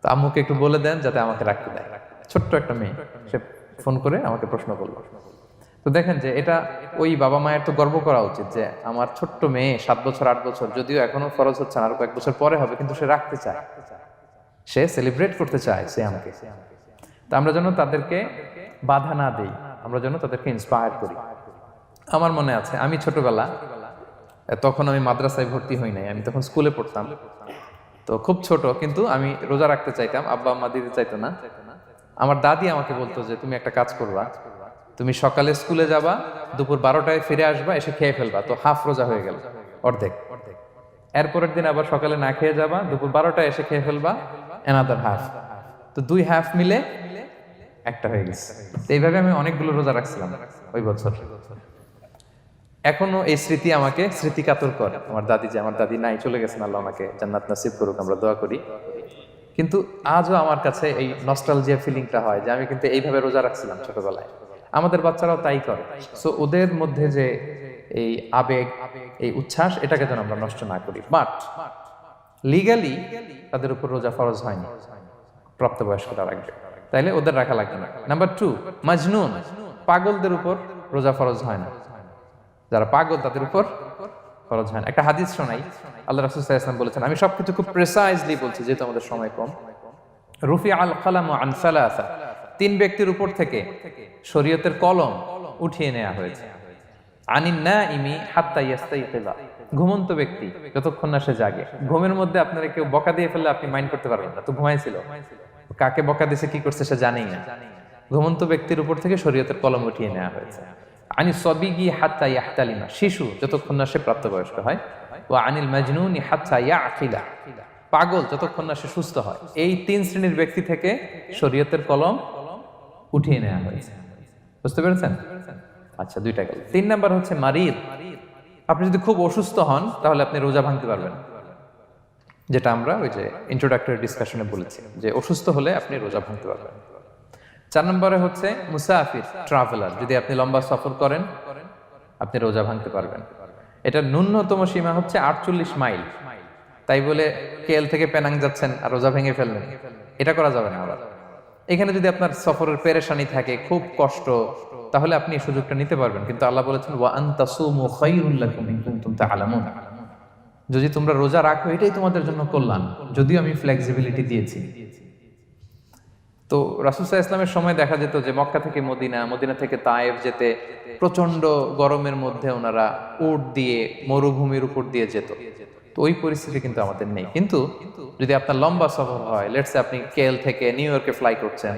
তো আম্মুকে একটু বলে দেন যাতে আমাকে রাখতে দেয়। ছোট্ট একটা মেয়ে, সে ফোন করে আমাকে প্রশ্ন করলো। তো দেখেন যে এটা ওই বাবা মায়ের তো গর্ব করা উচিত যে আমার ছোট্ট মেয়ে 7 বছর 8 বছর, যদিও এখনো ফরজ হচ্ছে না, আরো কয়েক বছর পরে হবে, কিন্তু সে রাখতে চায়, সে সেলিব্রেট করতে চায় সিয়ামকে। তো আমরা যেন তাদেরকে বাধা না দেই, আমরা যেন তাদেরকে ইন্সপায়ার করি। আমার মনে আছে আমি ছোটবেলা, তখন আমি মাদ্রাসায় ভর্তি হই নাই, আমি তখন স্কুলে পড়তাম। তো খুব ছোট, কিন্তু আমি রোজা রাখতে চাইতাম, আব্বা আম্মা দিতে চাইতো না। আমার দাদি আমাকে বলতো যে তুমি একটা কাজ করবা, তুমি সকালে স্কুলে যাবা, দুপুর 12টায় ফিরে আসবা, এসে খেয়ে ফেলবা, তো হাফ রোজা হয়ে গেল, অর্ধেক। এরপরের দিন আবার সকালে না খেয়ে যাবা, দুপুর 12টায় এসে খেয়ে ফেলবা, অ্যানাদার হাফ, তো 2 হাফ মিলে একটা হয়ে গেছে। এইভাবে আমি অনেকগুলো রোজা রাখছিলাম ওই বছর। এখনো এই স্মৃতি আমাকে স্মৃতিকাতর করে। আমার দাদি, যে আমার দাদি নাই, চলে গেছেন, আল্লাহ আমাকে জান্নাত নসিব করুক, আমরা দোয়া করি। কিন্তু আজও আমার কাছে এই নস্টালজিয়া ফিলিংটা হয় যে আমি কিন্তু এইভাবে রোজা রাখছিলাম ছোটবেলায়। আমাদের বাচ্চারাও তাই করে। সো ওদের মধ্যে যে এই আবেগ, এই উচ্ছ্বাস, এটাকে যেন আমরা নষ্ট না করি। বাট লিগালি তাদের উপর রোজা ফরজ হয়নি, প্রাপ্তবয়স্করা রাখবে, তাইলে ওদের রাখা লাগবে না। নাম্বার 2, মাজনুন, পাগলদের উপর রোজা ফরজ হয় না। যারা পাগল তাদের উপর ফরজ হয় না। একটা হাদিস শোনাই, আল্লাহ রাসূল সাল্লাল্লাহু আলাইহি ওয়াসাল্লাম বলেছেন, আমি সবকিছু খুব প্রিসাইজলি বলছি যেহেতু আমাদের সময় কম। রুফি আল কালাম আন সালাসা, 3 ব্যক্তির উপর থেকে শরীয়তের কলম উঠিয়ে নেওয়া হয়েছে। আনিন নাইমি হাত্তা ইয়াস্তাইকিযা, ঘুমন্ত ব্যক্তি যতক্ষণ না সে জাগে। ঘুমের মধ্যে আপনারা কেউ বকা দিয়ে ফেললে আপনি মাইন্ড করতে পারবেন না, তো ঘুমাইছিল, কাকে বকা দিয়েছে কি করছে সে জানেই না। ঘুমন্ত ব্যক্তির উপর থেকে শরীয়তের কলম উঠিয়ে নেওয়া হয়েছে। আনি সবিগি হাত্তা ইয়াহতালিমা, শিশু যতক্ষণ না সে প্রাপ্তবয়স্ক হয়। ওয়া আনিল মাজনুনি হাত্তা ইয়াকিলা, পাগল যতক্ষণ না সে সুস্থ হয়। এই 3 শ্রেণীর ব্যক্তি থেকে শরীয়তের কলম উঠিয়ে নেওয়া হয়েছে। বুঝতে পেরেছেন? আচ্ছা, 2টা গেল। 3 নাম্বার হচ্ছে মারিদ। আপনি যদি খুব অসুস্থ হন তাহলে আপনি রোজা ভাঙতে পারবেন, যেটা আমরা ওই যে ইন্ট্রোডাক্টরি ডিসকাশনে বলেছি যে অসুস্থ হলে আপনি রোজা ভাঙতে পারবেন। 4 নম্বরে হচ্ছে মুসাফির, ট্রাভেলার, যদি আপনি লম্বা সফর করেন আপনি রোজা ভাঙতে পারবেন। এটা ন্যূনতম সীমা হচ্ছে 48 মাইল। তাই বলে কেএল থেকে পেনাং যাচ্ছেন আর রোজা ভেঙে ফেললেন, এটা করা যাবে না। আবার এখানে যদি আপনার সফরের পেরেশানি থাকে, খুব কষ্ট, তাহলে আপনি এই সুযোগটা নিতে পারবেন। কিন্তু আল্লাহ বলেছেন ওয়া আনতাসুমু খায়রুল লাকুম ইন কুনতুম তা'লামুন, যদি তোমরা রোজা রাখো এটাই তোমাদের জন্য কল্যাণ, যদিও আমি ফ্লেক্সিবিলিটি দিয়েছি। তো রাসূল সাল্লাল্লাহু আলাইহি ওয়াসাল্লামের সময় দেখা যেত যে মক্কা থেকে মদিনা, মদিনা থেকে তায়েফ যেতে প্রচন্ড গরমের মধ্যে ওনারা উট দিয়ে মরুভূমির উপর দিয়ে যেত। তো ওই পরিস্থিতি কিন্তু আমাদের নেই। কিন্তু যদি আপনার লম্বা সফর হয়, লেটস সে আপনি কেএল থেকে নিউ ইয়র্কে ফ্লাই করছেন,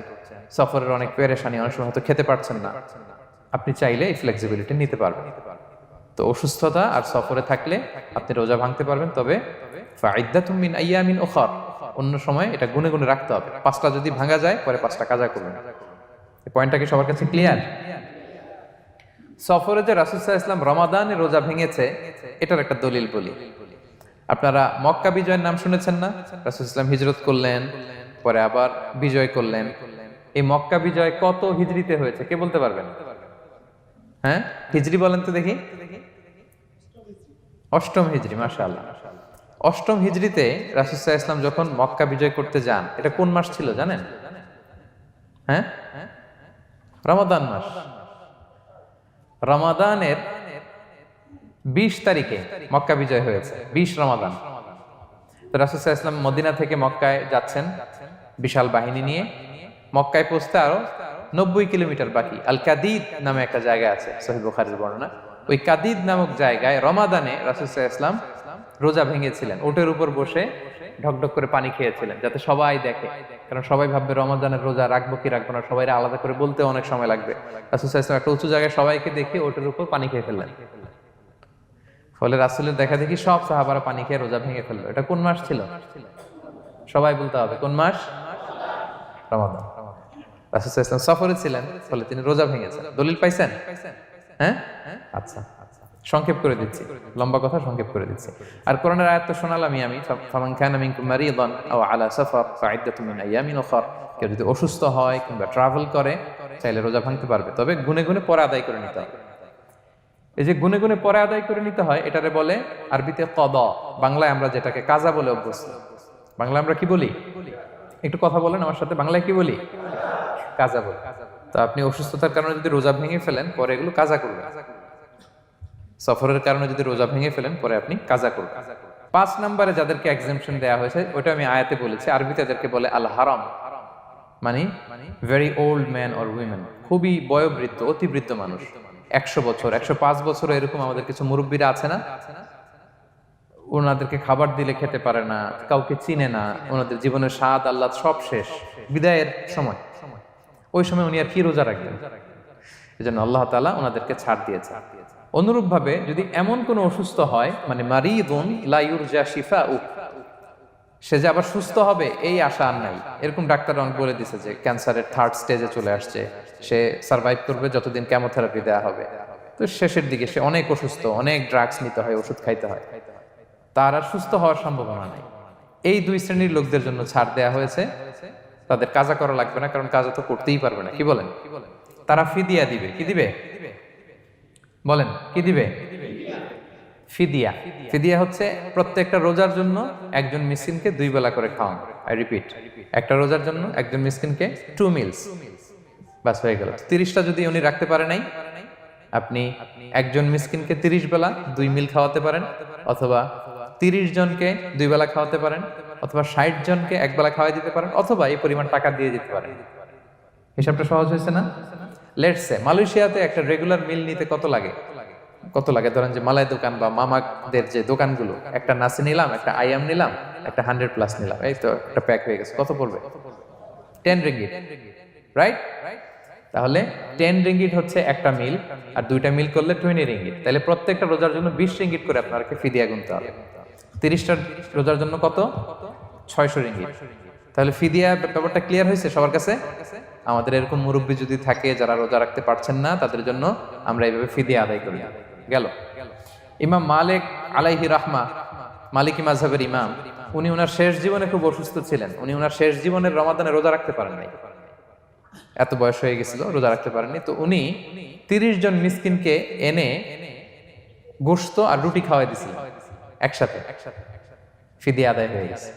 সফরের অনেক পেরেশানি, অনেক সময় হয়তো খেতে পারছেন না, আপনি চাইলে এই ফ্লেক্সিবিলিটি নিতে পারবেন। তো অসুস্থতা আর সফরে থাকলে আপনি রোজা ভাঙতে পারবেন, তবে ফাইদ্দাতুম মিন আইয়ামিন উখর, অন্য সময় এটা গুনে গুনে রাখতে হবে। 5টা যদি ভাঙা যায় পরে 5টা কাজা করবেন। এই পয়েন্টটা কি সবার কাছে ক্লিয়ার? সফরে যে রাসূল সাল্লাল্লাহু আলাইহি ওয়াসাল্লাম রমাদানে রোজা ভেঙেছে, এটার একটা দলিল বলি। আপনারা মক্কা বিজয়ের নাম শুনেছেন না? রাসূল সাল্লাল্লাহু আলাইহি ওয়াসাল্লাম হিজরত করলেন, পরে আবার বিজয় করলেন। এই মক্কা বিজয় কত হিজরিতে হয়েছে কে বলতে পারবেন? হ্যাঁ, হিজরি বলেন তো দেখি। 8ম হিজরি, মাশাআল্লাহ। 8ম হিজরিতে রাসূল সাল্লাল্লাহু আলাইহি ওয়াসাল্লাম যখন মক্কা বিজয় করতে যান, এটা কোন মাস ছিল জানেন? হ্যাঁ, রমাদান মাস। রমাদানের 20 তারিখে মক্কা বিজয় হয়েছে, 20 রমাদান। তো রাসূল সাল্লাল্লাহু আলাইহি ওয়াসাল্লাম মদিনা থেকে মক্কায় যাচ্ছেন বিশাল বাহিনী নিয়ে। মক্কায় পৌঁছতে আরো 90 কিলোমিটার বাকি। আল কাদিদ নামে একটা জায়গা আছে, সহিহ বুখারীর বর্ণনা। ওই কাদিদ নামক জায়গায় রমাদানে রাসূল সাল্লাল্লাহু আলাইহি ওয়াসাল্লাম রোজা ভেঙেছিলেন, ওটের উপর বসে ঢকঢক করে পানি খেয়েছিলেন, যাতে সবাই দেখে। কারণ সবাই ভাববে রমাদানের রোজা রাখবো কি রাখবো না, সবাই আলাদা করে বলতে অনেক সময় লাগবে। রাসূল সাল্লাল্লাহু আলাইহি ওয়াসাল্লাম একটা উঁচু জায়গায় সবাইকে দেখে ওটের উপর পানি খেয়ে ফেললেন। ফলে রাসূলের দেখা দেখি সব সাহাবারা পানি খেয়ে রোজা ভেঙে ফেললো। এটা কোন মাস ছিল? সবাই বলতে হবে কোন মাস? রমাদান। রাসূল সাল্লাল্লাহু আলাইহি ওয়াসাল্লাম সফরে ছিলেন, ফলে তিনি রোজা ভেঙেছেন। দলিল পাইছেন? হ্যাঁ, আচ্ছা, সংক্ষেপ করে দিচ্ছি, লম্বা কথা সংক্ষেপ করে দিচ্ছি। আর কোরআনের আয়াত তো শোনালামই আমি, ফামান কানা মিনকুম মারিদান আও আলা সাফার ফাইদ্দাতুম মিন আইয়ামিন উখর, কেউ যদি অসুস্থ হয় কিংবা ট্রাভেল করে চাইলে রোজা ভাঙতে পারবে, তবে গুনে গুনে পরে আদায় করে নিতে হবে। এই যে গুনে গুনে পরে আদায় করে নিতে হয়, এটারে বলে আরবিতে কদা, বাংলায় আমরা যেটাকে কাজা বলে অভ্যস্ত। বাংলায় আমরা কি বলি? একটু কথা বলেন আমার সাথে, বাংলায় কি বলি? কাজা বলি। তো আপনি অসুস্থতার কারণে যদি রোজা ভেঙে ফেলেন পরে এগুলো কাজা করবেন। সফরের কারণে যদি রোজা ভেঙে ফেলেন পরে আপনি কাজা করবেন। 5 নম্বরে যাদেরকে এক্সাম্পশন দেয়া হয়েছে ওটা আমি আয়াতে বলেছি, আরবিতে এদেরকে বলে আল হারাম, মানে very old man or women, খুবই বয়োবৃদ্ধ, অতিবৃদ্ধ মানুষ, 100 বছর 105 বছর এরকম আমাদের কিছু মুরব্বীরা আছে না, ওনাদেরকে খাবার দিলে খেতে পারে না, কাউকে চিনে না, ওনাদের জীবনের স্বাদ আল্লাহ সব শেষ, বিদায়ের সময়, ওই সময় উনি আর কি রোজা রাখবেন? এজন্য আল্লাহ তাআলা ওনাদেরকে ছাড় দিয়েছে। অনুরূপ ভাবে যদি এমন কোনো অসুস্থ হয়, মানে মারিদুন লা ইউরজা শিফাউ, সে যে আবার সুস্থ হবে এই আশা আর নাই, এরকম ডাক্তার অনেক বলে দিছে যে ক্যান্সারের 3rd স্টেজে চলে আসছে, সে সার্ভাইভ করবে যতদিন কেমোথেরাপি দেওয়া হবে, তো শেষের দিকে সে অনেক অসুস্থ, অনেক ড্রাগস নিতে হয়, ওষুধ খাইতে হয়, তার আর সুস্থ হওয়ার সম্ভাবনা নাই। এই দুই শ্রেণীর লোকদের জন্য ছাড় দেয়া হয়েছে, তাদের কাজা করা লাগবে না, কারণ কাজা তো করতেই পারবে না। কি বলেন? তারা ফিদিয়া দিবে। কি দিবে বলেন? কি দিবে? ফিদিয়া। ফিদিয়া হচ্ছে প্রত্যেকটা রোজার জন্য একজন মিসকিনকে 2 বেলা করে খাওয়ানো। আই রিপিট, একটা রোজার জন্য একজন মিসকিনকে 2 মিলস, বাস হয়ে গেল। 30টা যদি উনি রাখতে পারে নাই, আপনি একজন মিসকিনকে 30 বেলা 2 মিল খাওয়াতে পারেন, অথবা 30 জনকে 2 বেলা খাওয়াতে পারেন, অথবা 60 জনকে 1 বেলা খাওয়াই দিতে পারেন, অথবা এই পরিমাণ টাকা দিয়ে দিতে পারেন। হিসাবটা সহজ হয়েছে না? লেটস সে মালয়েশিয়াতে একটা রেগুলার মিল নিতে কত লাগে? ধরেন যে মালাই দোকান বা মামাদের যে দোকানগুলো, একটা নাসি নিলাম, একটা আইয়াম নিলাম, একটা 100+ নিলাম, এই তো একটা প্যাক হয়ে গেছে। কত পড়বে? 10 রিঙ্গিট, রাইট? তাহলে 10 রিঙ্গিট হচ্ছে একটা মিল, আর 2টা মিল করলে 20 রিঙ্গিট। তাহলে প্রত্যেকটা রোজার জন্য 20 রিঙ্গিট করে আপনাকে ফিদিয়া গুনতে হবে। 30টা রোজার জন্য কত? 600 রিঙ্গিট। তাহলে ফিদিয়া ব্যাপারটা ক্লিয়ার হয়েছে সবার কাছে? আমাদের এরকম মুরব্বী যদি থাকে যারা রোজা রাখতে পারছেন না, তাদের জন্য আমরা এইভাবে ফিদিয়া আদায় করি। গেল। ইমাম মালিক আলাইহি রাহমা, মালিকি মাযহাবের ইমাম, উনি ওনার শেষ জীবনে খুব অসুস্থ ছিলেন। উনি ওনার শেষ জীবনের রমাদানে রোজা রাখতে পারেন নাই, এত বয়স হয়ে গেছিল, রোজা রাখতে পারেননি। তো উনি 30 জন মিসকিনকে এনে গোশত আর রুটি খাওয়াই দিছিলেন একসাথে। ফিদিয়া আদায় হয়ে গেছে,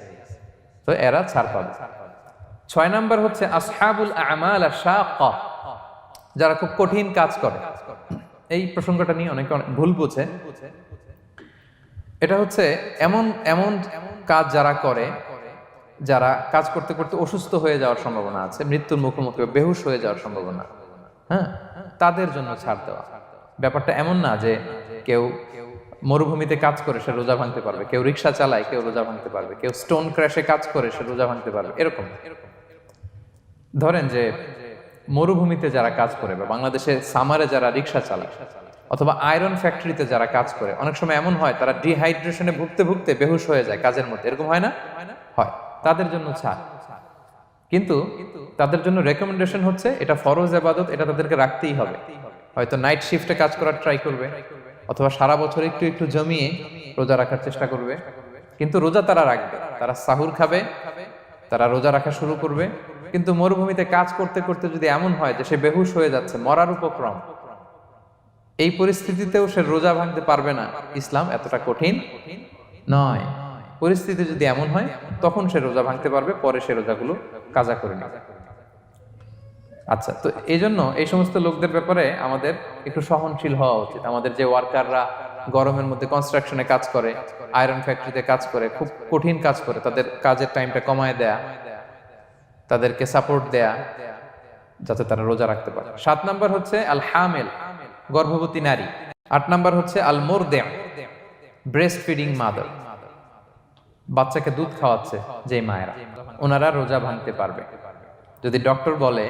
তো এরা ছাড় পাবে। 6 নাম্বার হচ্ছে আসহাবুল আমাল আশ-শাক্কা, যারা খুব কঠিন কাজ করে। এই প্রসঙ্গটা নিয়ে অনেকে ভুল বোঝে। এটা হচ্ছে এমন এমন কাজ যারা করে, যারা কাজ করতে করতে অসুস্থ হয়ে যাওয়ার সম্ভাবনা আছে, মৃত্যুর মুখোমুখি বেহুশ হয়ে যাওয়ার সম্ভাবনা, হ্যাঁ, তাদের জন্য ছাড় দেওয়া। ব্যাপারটা এমন না যে কেউ মরুভূমিতে কাজ করে সে রোজা ভাঙতে পারবে, কেউ রিক্সা চালায় কেউ রোজা ভাঙতে পারবে, কেউ স্টোন ক্র্যাশে কাজ করে সে রোজা ভাঙতে পারবে, এরকম। ধরেন যে মরুভূমিতে যারা কাজ করে, বা বাংলাদেশে সামারে যারা রিক্সা চালায়, অথবা আয়রন ফ্যাক্টরিতে যারা কাজ করে, অনেক সময় এমন হয় তারা ডিহাইড্রেশনে ভুগতে ভুগতে বেহুশ হয়ে যায় কাজের মধ্যে, এরকম হয় না? হয়। তাদের জন্য ছাড়, কিন্তু তাদের জন্য রেকমেন্ডেশন হচ্ছে এটা ফরজ ইবাদত, এটা তাদেরকে রাখতেই হবে। হয়তো নাইট শিফটে কাজ করার ট্রাই করবে, অথবা সারা বছর একটু একটু জমিয়ে রোজা রাখার চেষ্টা করবে, কিন্তু রোজা তারা রাখবে, তারা সাহুর খাবে, তারা রোজা রাখা শুরু করবে। কিন্তু মরুভূমিতে কাজ করতে করতে যদি এমন হয় যে সে বেহুশ হয়ে যাচ্ছে, মরার উপক্রম, এই পরিস্থিতিতেও সে রোজা ভাঙতে পারবে না, ইসলাম এতটা কঠিন নয়। পরিস্থিতি যদি এমন হয় তখন সে রোজা ভাঙতে পারবে, পরে সে রোজাগুলো কাজা করে নেবে। আচ্ছা, তো এই জন্য এই সমস্ত লোকদের ব্যাপারে আমাদের একটু সহনশীল হওয়া উচিত। আমাদের যে ওয়ার্কাররা গরমের মধ্যে কনস্ট্রাকশনে কাজ করে, আয়রন ফ্যাক্টরিতে কাজ করে, খুব কঠিন কাজ করে, তাদের কাজের টাইমটা কমায় দেয়া, তাদেরকে সাপোর্ট দেয়া, যাতে তারা রোজা রাখতে পারে। 7 নাম্বার হচ্ছে আল হামিল, গর্ভবতী নারী। 8 নাম্বার হচ্ছে আল মুরদি, ব্রেস্ট ফিডিং মাদার, বাচ্চাকে দুধ খাওয়াচ্ছে যে মায়েরা, ওনারা রোজা ভাঙতে পারবে। যদি ডক্টর বলে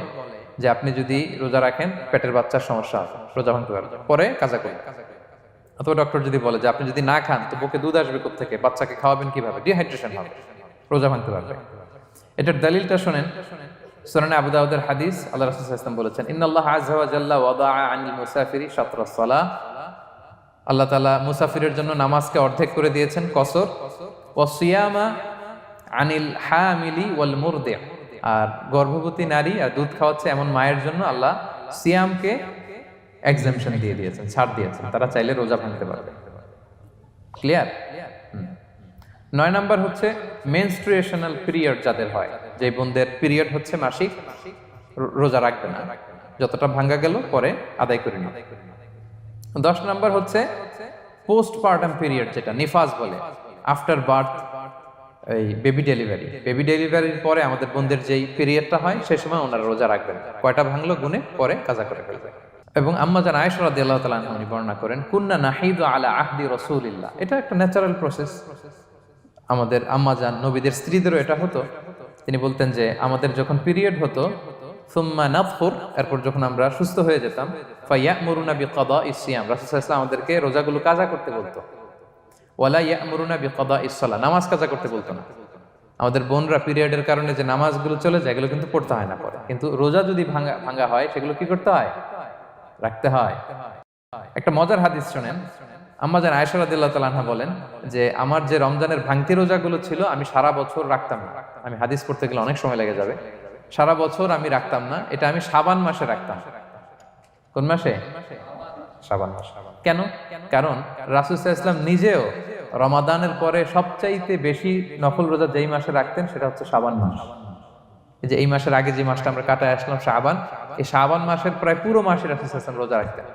যে আপনি যদি রোজা রাখেন পেটের বাচ্চার সমস্যা হবে, রোজা ভাঙতে পারবে, পরে কাজা করবে। অথবা ডক্টর যদি বলে যে আপনি যদি না খান তো বুকে দুধ আসবে কোত্থেকে, বাচ্চাকে খাওয়াবেন কিভাবে, ডিহাইড্রেশন হবে, রোজা ভাঙতে পারবে। এটার দলিলটা শোনেন, সুনানে আবু দাউদের হাদিস, আল্লাহ রাসূল সাল্লাল্লাহু আলাইহি ওয়াসাল্লাম বলেছেন, ইন্নাল্লাহ আযজা ওয়া জাল্লা ওয়াদাআ আনিল মুসাফিরি শাতরাস সালাহ, আল্লাহ তাআলা মুসাফিরের জন্য নামাজকে অর্ধেক করে দিয়েছেন, কসর, ওয়া সিয়ামা আনিল হামিলি ওয়াল মুরদি, আর গর্ভবতী নারী আর দুধ খাওয়াচ্ছে এমন মায়ের জন্য আল্লাহ সিয়ামকে এক্সাম্পশন দিয়ে দিয়েছেন, ছাড় দিয়েছেন, তারা চাইলে রোজা ভাঙতে পারবে। ক্লিয়ার? 9 নাম্বার হচ্ছে মেনস্ট্রুয়েশনাল পিরিয়ড যাদের হয়, যে বোনদের পিরিয়ড হচ্ছে মাসিক, রোজা রাখবে না, যতটা ভাঙ্গা গেল পরে আদায় করে নিবে। 10 নাম্বার হচ্ছে পোস্টপার্টাম পিরিয়ড, যেটা নিফাস বলে, আফটার বার্থ, এই বেবি ডেলিভারি, বেবি ডেলিভারির পরে আমাদের বোনদের যেই পিরিয়ডটা হয় সে সময় ওনারা রোজা রাখবেন, কয়টা ভাঙলো গুনে পরে কাজা করে ফেলবে। এবং আম্মা জান আয়েশা রাদিয়াল্লাহু তাআলা আনহা উনি বর্ণনা করেন, কুন্না নাহিদু আলা আহদি রাসূলিল্লাহ, এটা একটা ন্যাচারাল প্রসেস, আমাদের আম্মা জান নবীদের স্ত্রীদেরও এটা হতো। তিনি বলতেন যে আমাদের যখন পিরিয়ড হতো, সুম্মা নাতহুর, এরপর যখন আমরা সুস্থ হয়ে যেতাম, ফায়ামুরুনা বিকাদাইস সিয়াম, রাসূল সাল্লাল্লাহু আলাইহি ওয়াসাল্লাম আমাদেরকে রোজাগুলো কাজা করতে বলতো, ওয়ালা ইয়ামুরুনা বিকাদাইস সালাহ, নামাজ কাজা করতে বলতো না। আমাদের বোনরা পিরিয়ডের কারণে যে নামাজগুলো চলে যায় এগুলো কিন্তু পড়তে হয় না পরে, কিন্তু রোজা যদি ভাঙা হয় সেগুলো কি করতে হয়? রাখতে হয়। একটা মজার হাদিস শোনেন, আম্মা জান আয়েশা রাদিয়াল্লাহু তাআলা আনহা বলেন যে আমার যে রমজানের ভাঙতি রোজাগুলো ছিল আমি সারা বছর রাখতাম না। আমি হাদিস পড়তে গেলে অনেক সময় লেগে যাবে। সারা বছর আমি রাখতাম না, এটা আমি শাবান মাসে রাখতাম। কোন মাসে? শাবান মাসে। কেন? কারণ রাসূল সাল্লাল্লাহু আলাইহি ওয়াসাল্লাম নিজেও রমাদানের পরে সবচাইতে বেশি নফল রোজা যেই মাসে রাখতেন সেটা হচ্ছে শাবান মাস। এই যে এই মাসের আগে যে মাসটা আমরা কাটায় আসলাম শাবান, এই শাবান মাসের প্রায় পুরো মাসে রাসূল সাল্লাল্লাহু আলাইহি ওয়াসাল্লাম রোজা রাখতেন।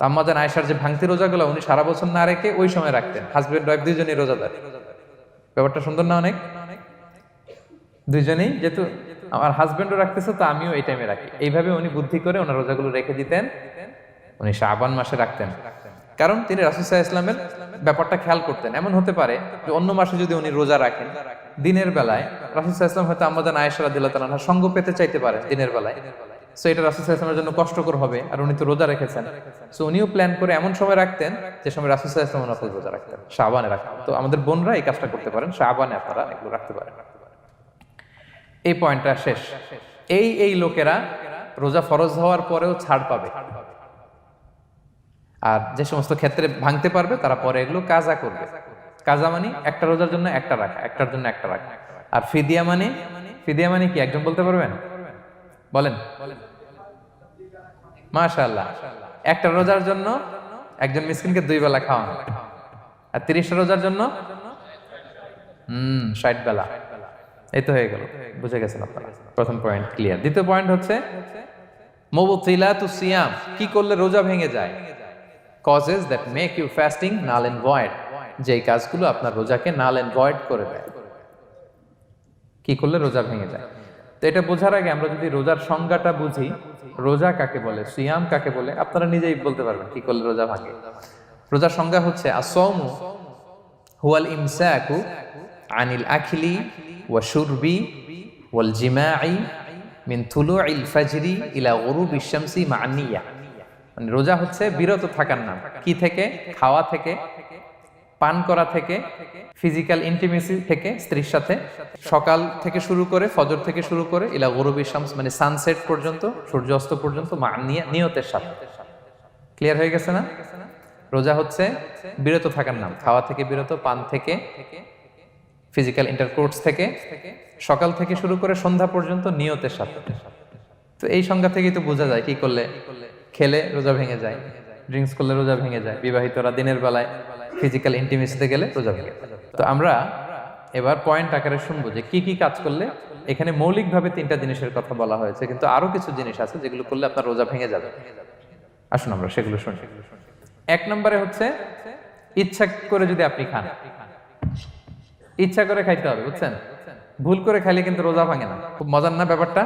আম্মা জান আয়েশার যে ভাঙতি রোজাগুলো উনি সারা বছর না রেখে ওই সময় রাখতেন। হাজবেন্ড ওয়াইফ দুইজনই রোজাদার। ব্যাপারটা সুন্দর না অনেক? দুইজনেই যেহেতু আমার হাজবেন্ডও রাখতেছে তো আমিও এই টাইমে রাখি, এইভাবে উনি বুদ্ধি করে ওনার রোজাগুলো রেখে দিতেন। উনি শাবান মাসে রাখতেন কারণ তিনি রাসূল সাল্লাল্লাহু আলাইহি ওয়াসাল্লামের ব্যাপারটা খেয়াল করতেন। এমন হতে পারে যে অন্য মাসে যদি উনি রোজা রাখেন, দিনের বেলায় রাসূল সাল্লাল্লাহু আলাইহি ওয়াসাল্লাম হয়তো আম্মা জান আয়েশা রাদিয়াল্লাহু তাআলা আনহার সঙ্গ পেতে চাইতে পারে দিনের বেলায়। সো এটা রাসূল সাল্লাল্লাহু আলাইহি ওয়াসাল্লামের জন্য কষ্টকর হবে, আর উনি তো রোজা রেখেছেন। সো উনিও প্ল্যান করে এমন সময় রাখতেন যে সময় রাসূল সাল্লাল্লাহু আলাইহি ওয়াসাল্লাম নফল রোজা রাখতেন, শাবানে রাখতেন। তো আমাদের বোনরা এই কাজটা করতে পারেন, শাবানে আপনারা এগুলো রাখতে পারেন। এই পয়েন্টটা শেষ। এই লোকেরা রোজা ফরজ হওয়ার পরেও ছাড় পাবে, আর যে সমস্ত ক্ষেত্রে ভাঙতে পারবে তারা পরে এগুলো কাজা করবে। কাজা মানে একটা রোজার জন্য একটা রাখা, একটার জন্য একটা রাখা। আর ফিদিয়া মানে কি একজন বলতে পারবেন? বলেন। মাশাআল্লাহ, একটা রোজার জন্য একজন মিসকিনকে 2 বেলা খাওয়ানো, আর 30টা রোজার জন্য 60 বেলা। এই তো হয়ে গেল, বুঝে গেছেন আপনারা। প্রথম পয়েন্ট ক্লিয়ার। দ্বিতীয় পয়েন্ট হচ্ছে মুবতিলাতুস সিয়াম, কি করলে রোজা ভেঙে যায়। causes that make you fasting null and void, যেই কাজগুলো আপনার রোজাকে null and void করে দেয়। কি করলে রোজা ভেঙে যায়? তো এটা বোঝার আগে আমরা যদি রোজার সংজ্ঞাটা বুঝি, রোজা কাকে বলে, সিয়াম কাকে বলে, আপনারা নিজেই বলতে পারবেন কি করলে রোজা ভাঙে। রোজার সংজ্ঞা হচ্ছে আসওমু হুয়াল ইমসাকু আনিল আখলি ওয়া শুরবি ওয়াল জিমাই মিন তুলুইল ফাজরি ইলা গুরুবিশ শামসি মা নিয়া। মানে রোজা হচ্ছে বিরত থাকার নাম। কি থেকে? খাওয়া থেকে, পান করা থেকে, ফিজিক্যাল ইন্টিমেসি থেকে স্ত্রীর সাথে, সকাল থেকে শুরু করে, ফজর থেকে শুরু করে ইলা গুরুবিশ শামস মানে সানসেট পর্যন্ত, সূর্যাস্ত পর্যন্ত, মা নিয়তের সাথে। ক্লিয়ার হয়ে গেছে না? রোজা হচ্ছে বিরত থাকার নাম। খাওয়া থেকে বিরত, পান থেকে, ফিজিক্যাল ইন্টারকোর্স থেকে, সকাল থেকে শুরু করে সন্ধ্যা পর্যন্ত নিয়তের সাথে। তো এই সংজ্ঞা থেকেই তো বোঝা যায় কি করলে, খেলে রোজা ভেঙে যায়, ড্রিঙ্কস করলে রোজা ভেঙে যায়, বিবাহিতরা দিনের বেলায় ফিজিক্যাল ইন্টিমেসিতে গেলে রোজা ভেঙে যায়। তো আমরা এবার পয়েন্ট আকারে শুনবো যে কি কি কাজ করলে। এখানে মৌলিকভাবে 3টা জিনিসের কথা বলা হয়েছে, কিন্তু আরো কিছু জিনিস আছে যেগুলো করলে আপনার রোজা ভেঙে যাবে। আসুন আমরা সেগুলো শুনি। 1 নম্বরে হচ্ছে ইচ্ছা করে যদি আপনি খান, ইচ্ছা করে খাইতে হবে, বুঝছেন? ভুল করে খাইলে কিন্তু রোজা ভাঙে না। খুব মজার না ব্যাপারটা?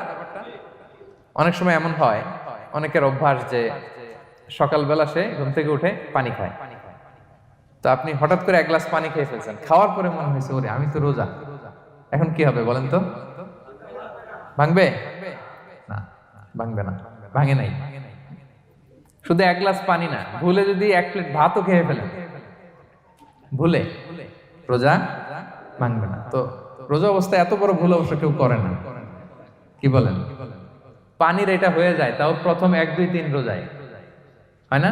অনেক সময় এমন হয়, অনেকের অভ্যাস যে সকালবেলা সে ঘুম থেকে উঠে পানি খায়। তো আপনি হঠাৎ করে 1 গ্লাস পানি খেয়ে ফেলছেন, খাওয়ার পরে মনে হয়েছে ওরে আমি তো রোজা, এখন কি হবে বলেন তো? ভাঙবে না? ভাঙবে না, ভাঙে নাই। শুধু 1 গ্লাস পানি না, ভুলে যদি 1 প্লেট ভাতও খেয়ে ফেলেন, ভুলে, রোজা ভাঙবে না। তো রোজা অবস্থায় এত বড় ভুল অবশ্য কেউ করে না, কি বলেন? পানির এটা হয়ে যায়, তাও প্রথম 1, 2, 3 রোজায় হয় না?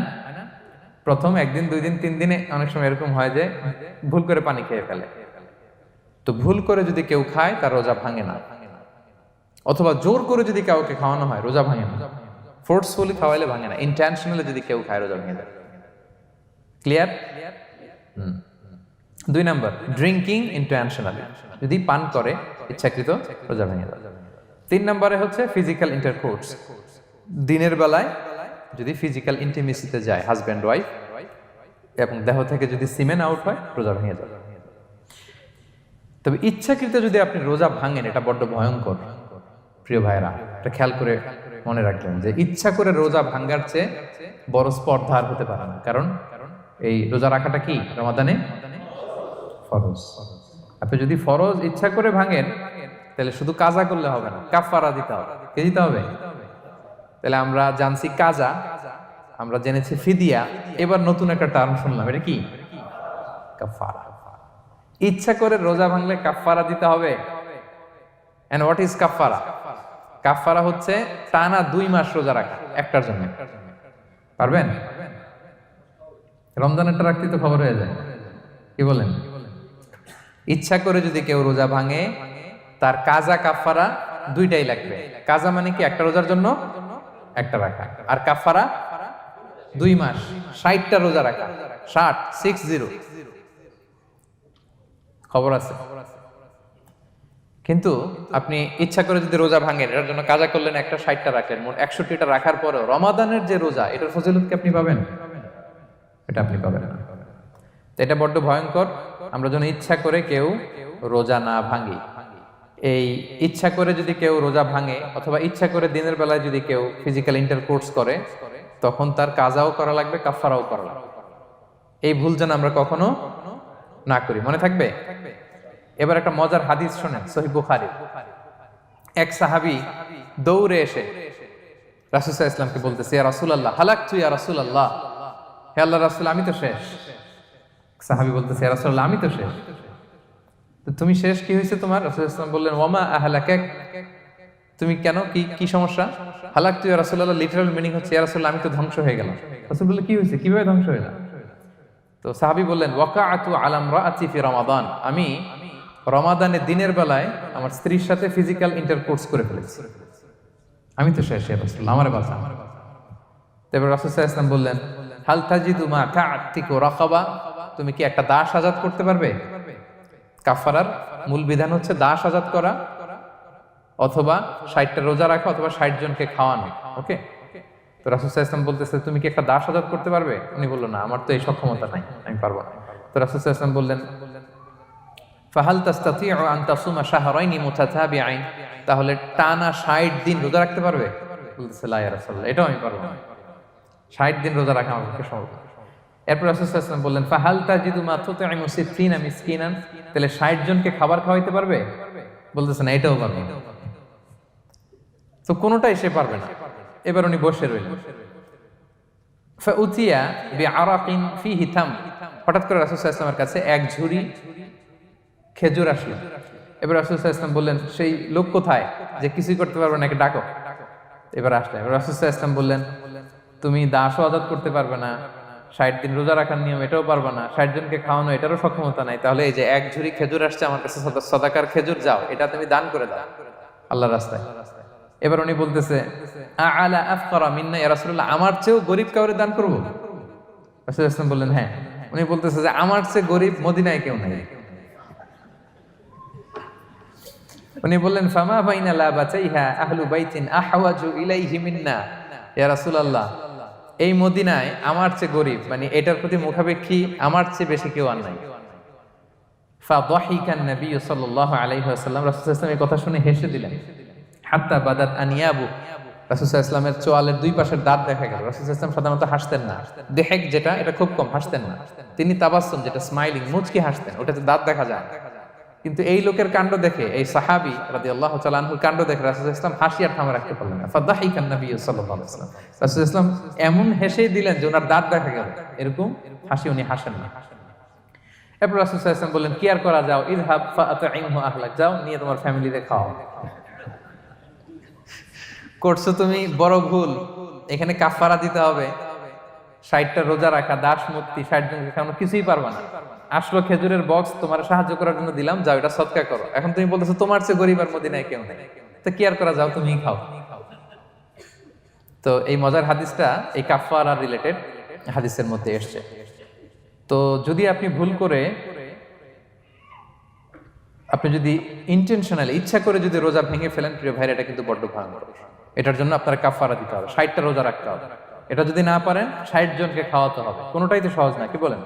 প্রথম 1 দিন, 2 দিন, 3 দিনে অনেক সময় এরকম হয় যে ভুল করে পানি খেয়ে ফেলে। তো ভুল করে যদি কেউ খায় তার রোজা ভাঙে না। অথবা জোর করে যদি কাউকে খাওয়ানো হয় রোজা ভাঙে না। ফোর্সফুলি খাওয়াইলে ভাঙে না, ইন্টেনশনালি যদি কেউ খায় রোজা ভেঙে যায়। ক্লিয়ার? 2 নাম্বার, ড্রিঙ্কিং ইন্টেনশনালি, যদি পান করে ইচ্ছাকৃত রোজা ভেঙে যায়। 3 নম্বরে হচ্ছে ফিজিক্যাল ইন্টারকোর্স, দিনের বেলায় যদি ফিজিক্যাল ইন্টিমেসিতে যায় হাজব্যান্ড ওয়াইফ এবং দেহ থেকে যদি সিমেন আউট হয় রোজা ভেঙে যায়। তবে ইচ্ছাকৃত যদি আপনি রোজা ভাঙেন এটা বড্ড ভয়ঙ্কর প্রিয় ভাইরা, এটা খেয়াল করে মনে রাখবেন যে ইচ্ছা করে রোজা ভাঙার চেয়ে বড় স্পর্ধা আর হতে পারে না। কারণ এই রোজা রাখাটা কি রমাদানে ফরজ। আপনি যদি ফরজ ইচ্ছা করে ভাঙেন তাহলে শুধু কাজা করলে হবে না, কাফারা দিতে হবে। কে দিতে হবে? তাহলে আমরা জানছি কাজা, আমরা জেনেছি ফিদিয়া, এবার নতুন একটা টার্ম শুনলাম, এটা কি? কাফারা। ইচ্ছা করে রোজা ভাঙলে কাফারা দিতে হবে। এন্ড হোয়াট ইজ কাফারা? কাফারা হচ্ছে টানা 2 মাস রোজা রাখা একটার জন্য। পারবেন? রমজানেরটা রাখতে তো খবর হয়ে যায়, কি বলেন? ইচ্ছা করে যদি কেউ রোজা ভাঙে তার কাজা কাফারা দুইটাই লাগবে। কাজা মানে কি? একটা রোজার জন্য একটা রাখা, আর কাফারা 2 মাস 60টা রোজা রাখা। 60 খবর আছে। কিন্তু আপনি ইচ্ছা করে যদি রোজা ভাঙেন, এটার জন্য কাজা করলেন, একটা 60টা রাখলেন, মোট 61টা রাখার পরেও রমাদানের যে রোজা, এটার ফজিলত কি আপনি পাবেন? এটা আপনি পাবেন না। তো এটা বড্ড ভয়ঙ্কর। আমরা যেন ইচ্ছা করে কেউ রোজা না ভাঙি। এই ইচ্ছা করে যদি কেউ রোজা ভাঙে অথবা ইচ্ছা করে দিনের বেলায় যদি কেউ ফিজিক্যাল ইন্টারকোর্স করে, তখন তার কাজাও করা লাগবে, কাফারাও করা লাগবে। এই ভুল যেন আমরা কখনো না করি, মনে থাকবে। এবার একটা মজার হাদিস শোনেন, সহিহ বুখারী। এক সাহাবী দৌড়ে এসে রাসূল সাল্লাল্লাহু আলাইহি ওয়াসাল্লামকে বলতেছে, ইয়া রাসূলুল্লাহ হালাকতু ইয়া রাসূলুল্লাহ, হে আল্লাহর রাসূল আমি তো শেষ। সাহাবী বলতেছে, ইয়া রাসূলুল্লাহ আমি তো শেষ। তো তুমি শেষ, কি হয়েছে তোমার? রাসূল সাল্লাল্লাহু আলাইহি ওয়াসাল্লাম বললেন, ওয়ামা আহলাকাক, তুমি কেন, কি সমস্যা? হালাকতু ইয়া রাসূলুল্লাহ লিটারাল মিনিং হচ্ছে, ইয়া রাসূলুল্লাহ আমি তো ধ্বংস হয়ে গেলাম। রাসূল বললেন, কি হয়েছে, কিভাবে ধ্বংস হইলা? তো সাহাবী বললেন, ওয়াকাআতু আলা ইমরাআতি ফি রমাদান, আমি রমাদানের দিনের বেলায় আমার স্ত্রীর সাথে ফিজিক্যাল ইন্টারকোর্স করে ফেলেছি, আমি তো শেষ, ইয়া রাসূলুল্লাহ আমারে বাঁচান। তারপর রাসূল সাল্লাল্লাহু আলাইহি ওয়াসাল্লাম বললেন, হাল তাজিদু মা তা'তিকু রাকাবা, তুমি কি একটা দাস আজাদ করতে পারবে? কাফারার মূল বিধান হচ্ছে দাস আজাদ করা, অথবা 60টা রোজা রাখা, অথবা 60 জনকে খাওয়ানো। ওকে, তো রাসূল সাল্লাল্লাহু আলাইহি ওয়াসাল্লাম বলতেছে, তুমি কি একটা দাস আজাদ করতে পারবে? উনি বলল, না, আমার তো এই সক্ষমতা নাই, আমি পারবো না। তো রাসূল সাল্লাল্লাহু আলাইহি ওয়াসাল্লাম বললেন, ফাহাল তাস্তাতিউ আন তাসুমা শাহরাইনি মুতাতাবিআইন, তাহলে টানা 60 দিন রোজা রাখতে পারবে? বলতেছে, লা ইয়া রাসূলুল্লাহ, এটাও আমি পারবো না, 60 দিন রোজা রাখা আমার পক্ষে সম্ভব না। এরপর রাসূল সাল্লাল্লাহু আলাইহি ওয়াসাল্লাম বললেন, ফাহাল তাজিদু মা তুতঈমু 60 মিসকিনান, তাহলে 60 জনকে খাবার খাওয়াইতে পারবে? বলতেছে, না, এটাও পারবো না। তো কোনোটাই সে পারবে না। এবার উনি বসে রইলেন। ফাউতিয়া বিআরাকিন ফিহি তাম, হঠাৎ করে রাসূল সাল্লাল্লাহু আলাইহি ওয়াসাল্লামের কাছে এক ঝুড়ি খেজুর আসলো। এবার রাসূল সাল্লাল্লাহু আলাইহি ওয়াসাল্লাম বললেন, সেই লোক কোথায় যে কিছুই করতে পারবে না, একে ডাকো। এবার আসলে এবার রাসূল সাল্লাল্লাহু আলাইহি ওয়াসাল্লাম বললেন, তুমি দাসও আজাদ করতে পারবে না, 60 দিন রোজা রাখার নিয়ম এটাও পারবে না, 60 জনকে খাওয়ানো এটারও সক্ষমতা নাই, তাহলে এই যে এক ঝুড়ি খেজুর আসছে আমার কাছে, সাদাকার খেজুর, যাও এটা তুমি দান করে দাও আল্লাহর রাস্তায়। এবার উনি বলতেছে, আলা আফকারা মিন্না ইয়া রাসূলুল্লাহ, আমার চেয়েও গরীব কাউরে দান করব? রাসূল সাল্লাল্লাহু আলাইহি ওয়াসাল্লাম বললেন, হ্যাঁ। উনি বলতেছে যে আমার চেয়ে গরীব মদিনায় কেউ নাই। উনি বললেন, ফামা বাইনা লাবাতাইহা আহলু বাইতিন আহওয়াজু ইলাইহি মিন্না ইয়া রাসূলুল্লাহ, এই মদিনায় আমার চেয়ে গরীব, মানে এটার প্রতি মুখাপেক্ষী আমার চেয়ে বেশি কেউ আর নাই। ফাদাহিকান নবী সাল্লাল্লাহু আলাইহি ওয়াসাল্লাম, রাসূল সাল্লাল্লাহু আলাইহি ওয়াসাল্লাম এই কথা শুনে হেসে দিলেন। হাত্তা বাদাত আনিয়াবু, রাসূল সাল্লাল্লাহু আলাইহি ওয়াসাল্লামের চোয়ালের দুই পাশের দাঁত দেখা গেল। রাসূল সাল্লাল্লাহু আলাইহি ওয়াসাল্লাম সাধারণত হাসতেন না, দেহেক যেটা এটা খুব কম হাসতেন না, তিনি তাবাসসুম যেটা স্মাইলিং মুচকি হাসতেন, ওটাতে দাঁত দেখা যায়। কিন্তু এই লোকের কাণ্ড দেখে, এই সাহাবী রাদিয়াল্লাহু তাআলা আনহুর কাণ্ড দেখে রাসূল সাল্লাল্লাহু আলাইহি ওয়াসাল্লাম হাসি আর থামে রাখতে পারলেন না। ফাদাহিকান নবী সাল্লাল্লাহু আলাইহি ওয়াসাল্লাম, রাসূল সাল্লাল্লাহু আলাইহি ওয়াসাল্লাম এমন হেসে দিলেন যে ওনার দাঁত দেখা গেল, এরকম হাসি উনি হাসেন না। এরপর রাসূল সাল্লাল্লাহু আলাইহি ওয়াসাল্লাম বললেন, কি আর করা, যাও, ইযহাব ফাআতঈমহু আহলাক, যাও নিয়ে তোমার ফ্যামিলিতে খাও। করছো তুমি বড় ভুল, এখানে কাফারা দিতে হবে, 60টা রোজা রাখা, দাস মুক্তি, 60 জনকে খাওয়ানো, কিছুই পারবা না। আসলো খেজুরের বক্স, তোমার সাহায্য করার জন্য দিলাম, যাও এটা সদকা করো। এখন তুমি বলতেছো তোমার চেয়ে গরীব আর মদিনায় কেউ নেই, তো কি আর করা, যাও তুমি খাও। তো এই মজার হাদিসটা এই কাফারা রিলেটেড হাদিসের মধ্যে এসছে। তো যদি আপনি ভুল করে, আপনি যদি ইন্টেনশনালি ইচ্ছা করে যদি রোজা ভেঙে ফেলেন, প্রিয় ভাইরা, এটা কিন্তু বড্ড ভয়ঙ্কর। এটার জন্য আপনার কাফারা দিতে হবে, 60টা রোজা রাখতে হবে। এটা যদি না পারেন 60 জনকে খাওয়াতে হবে। কোনোটাই তো সহজ না, কি বলেন?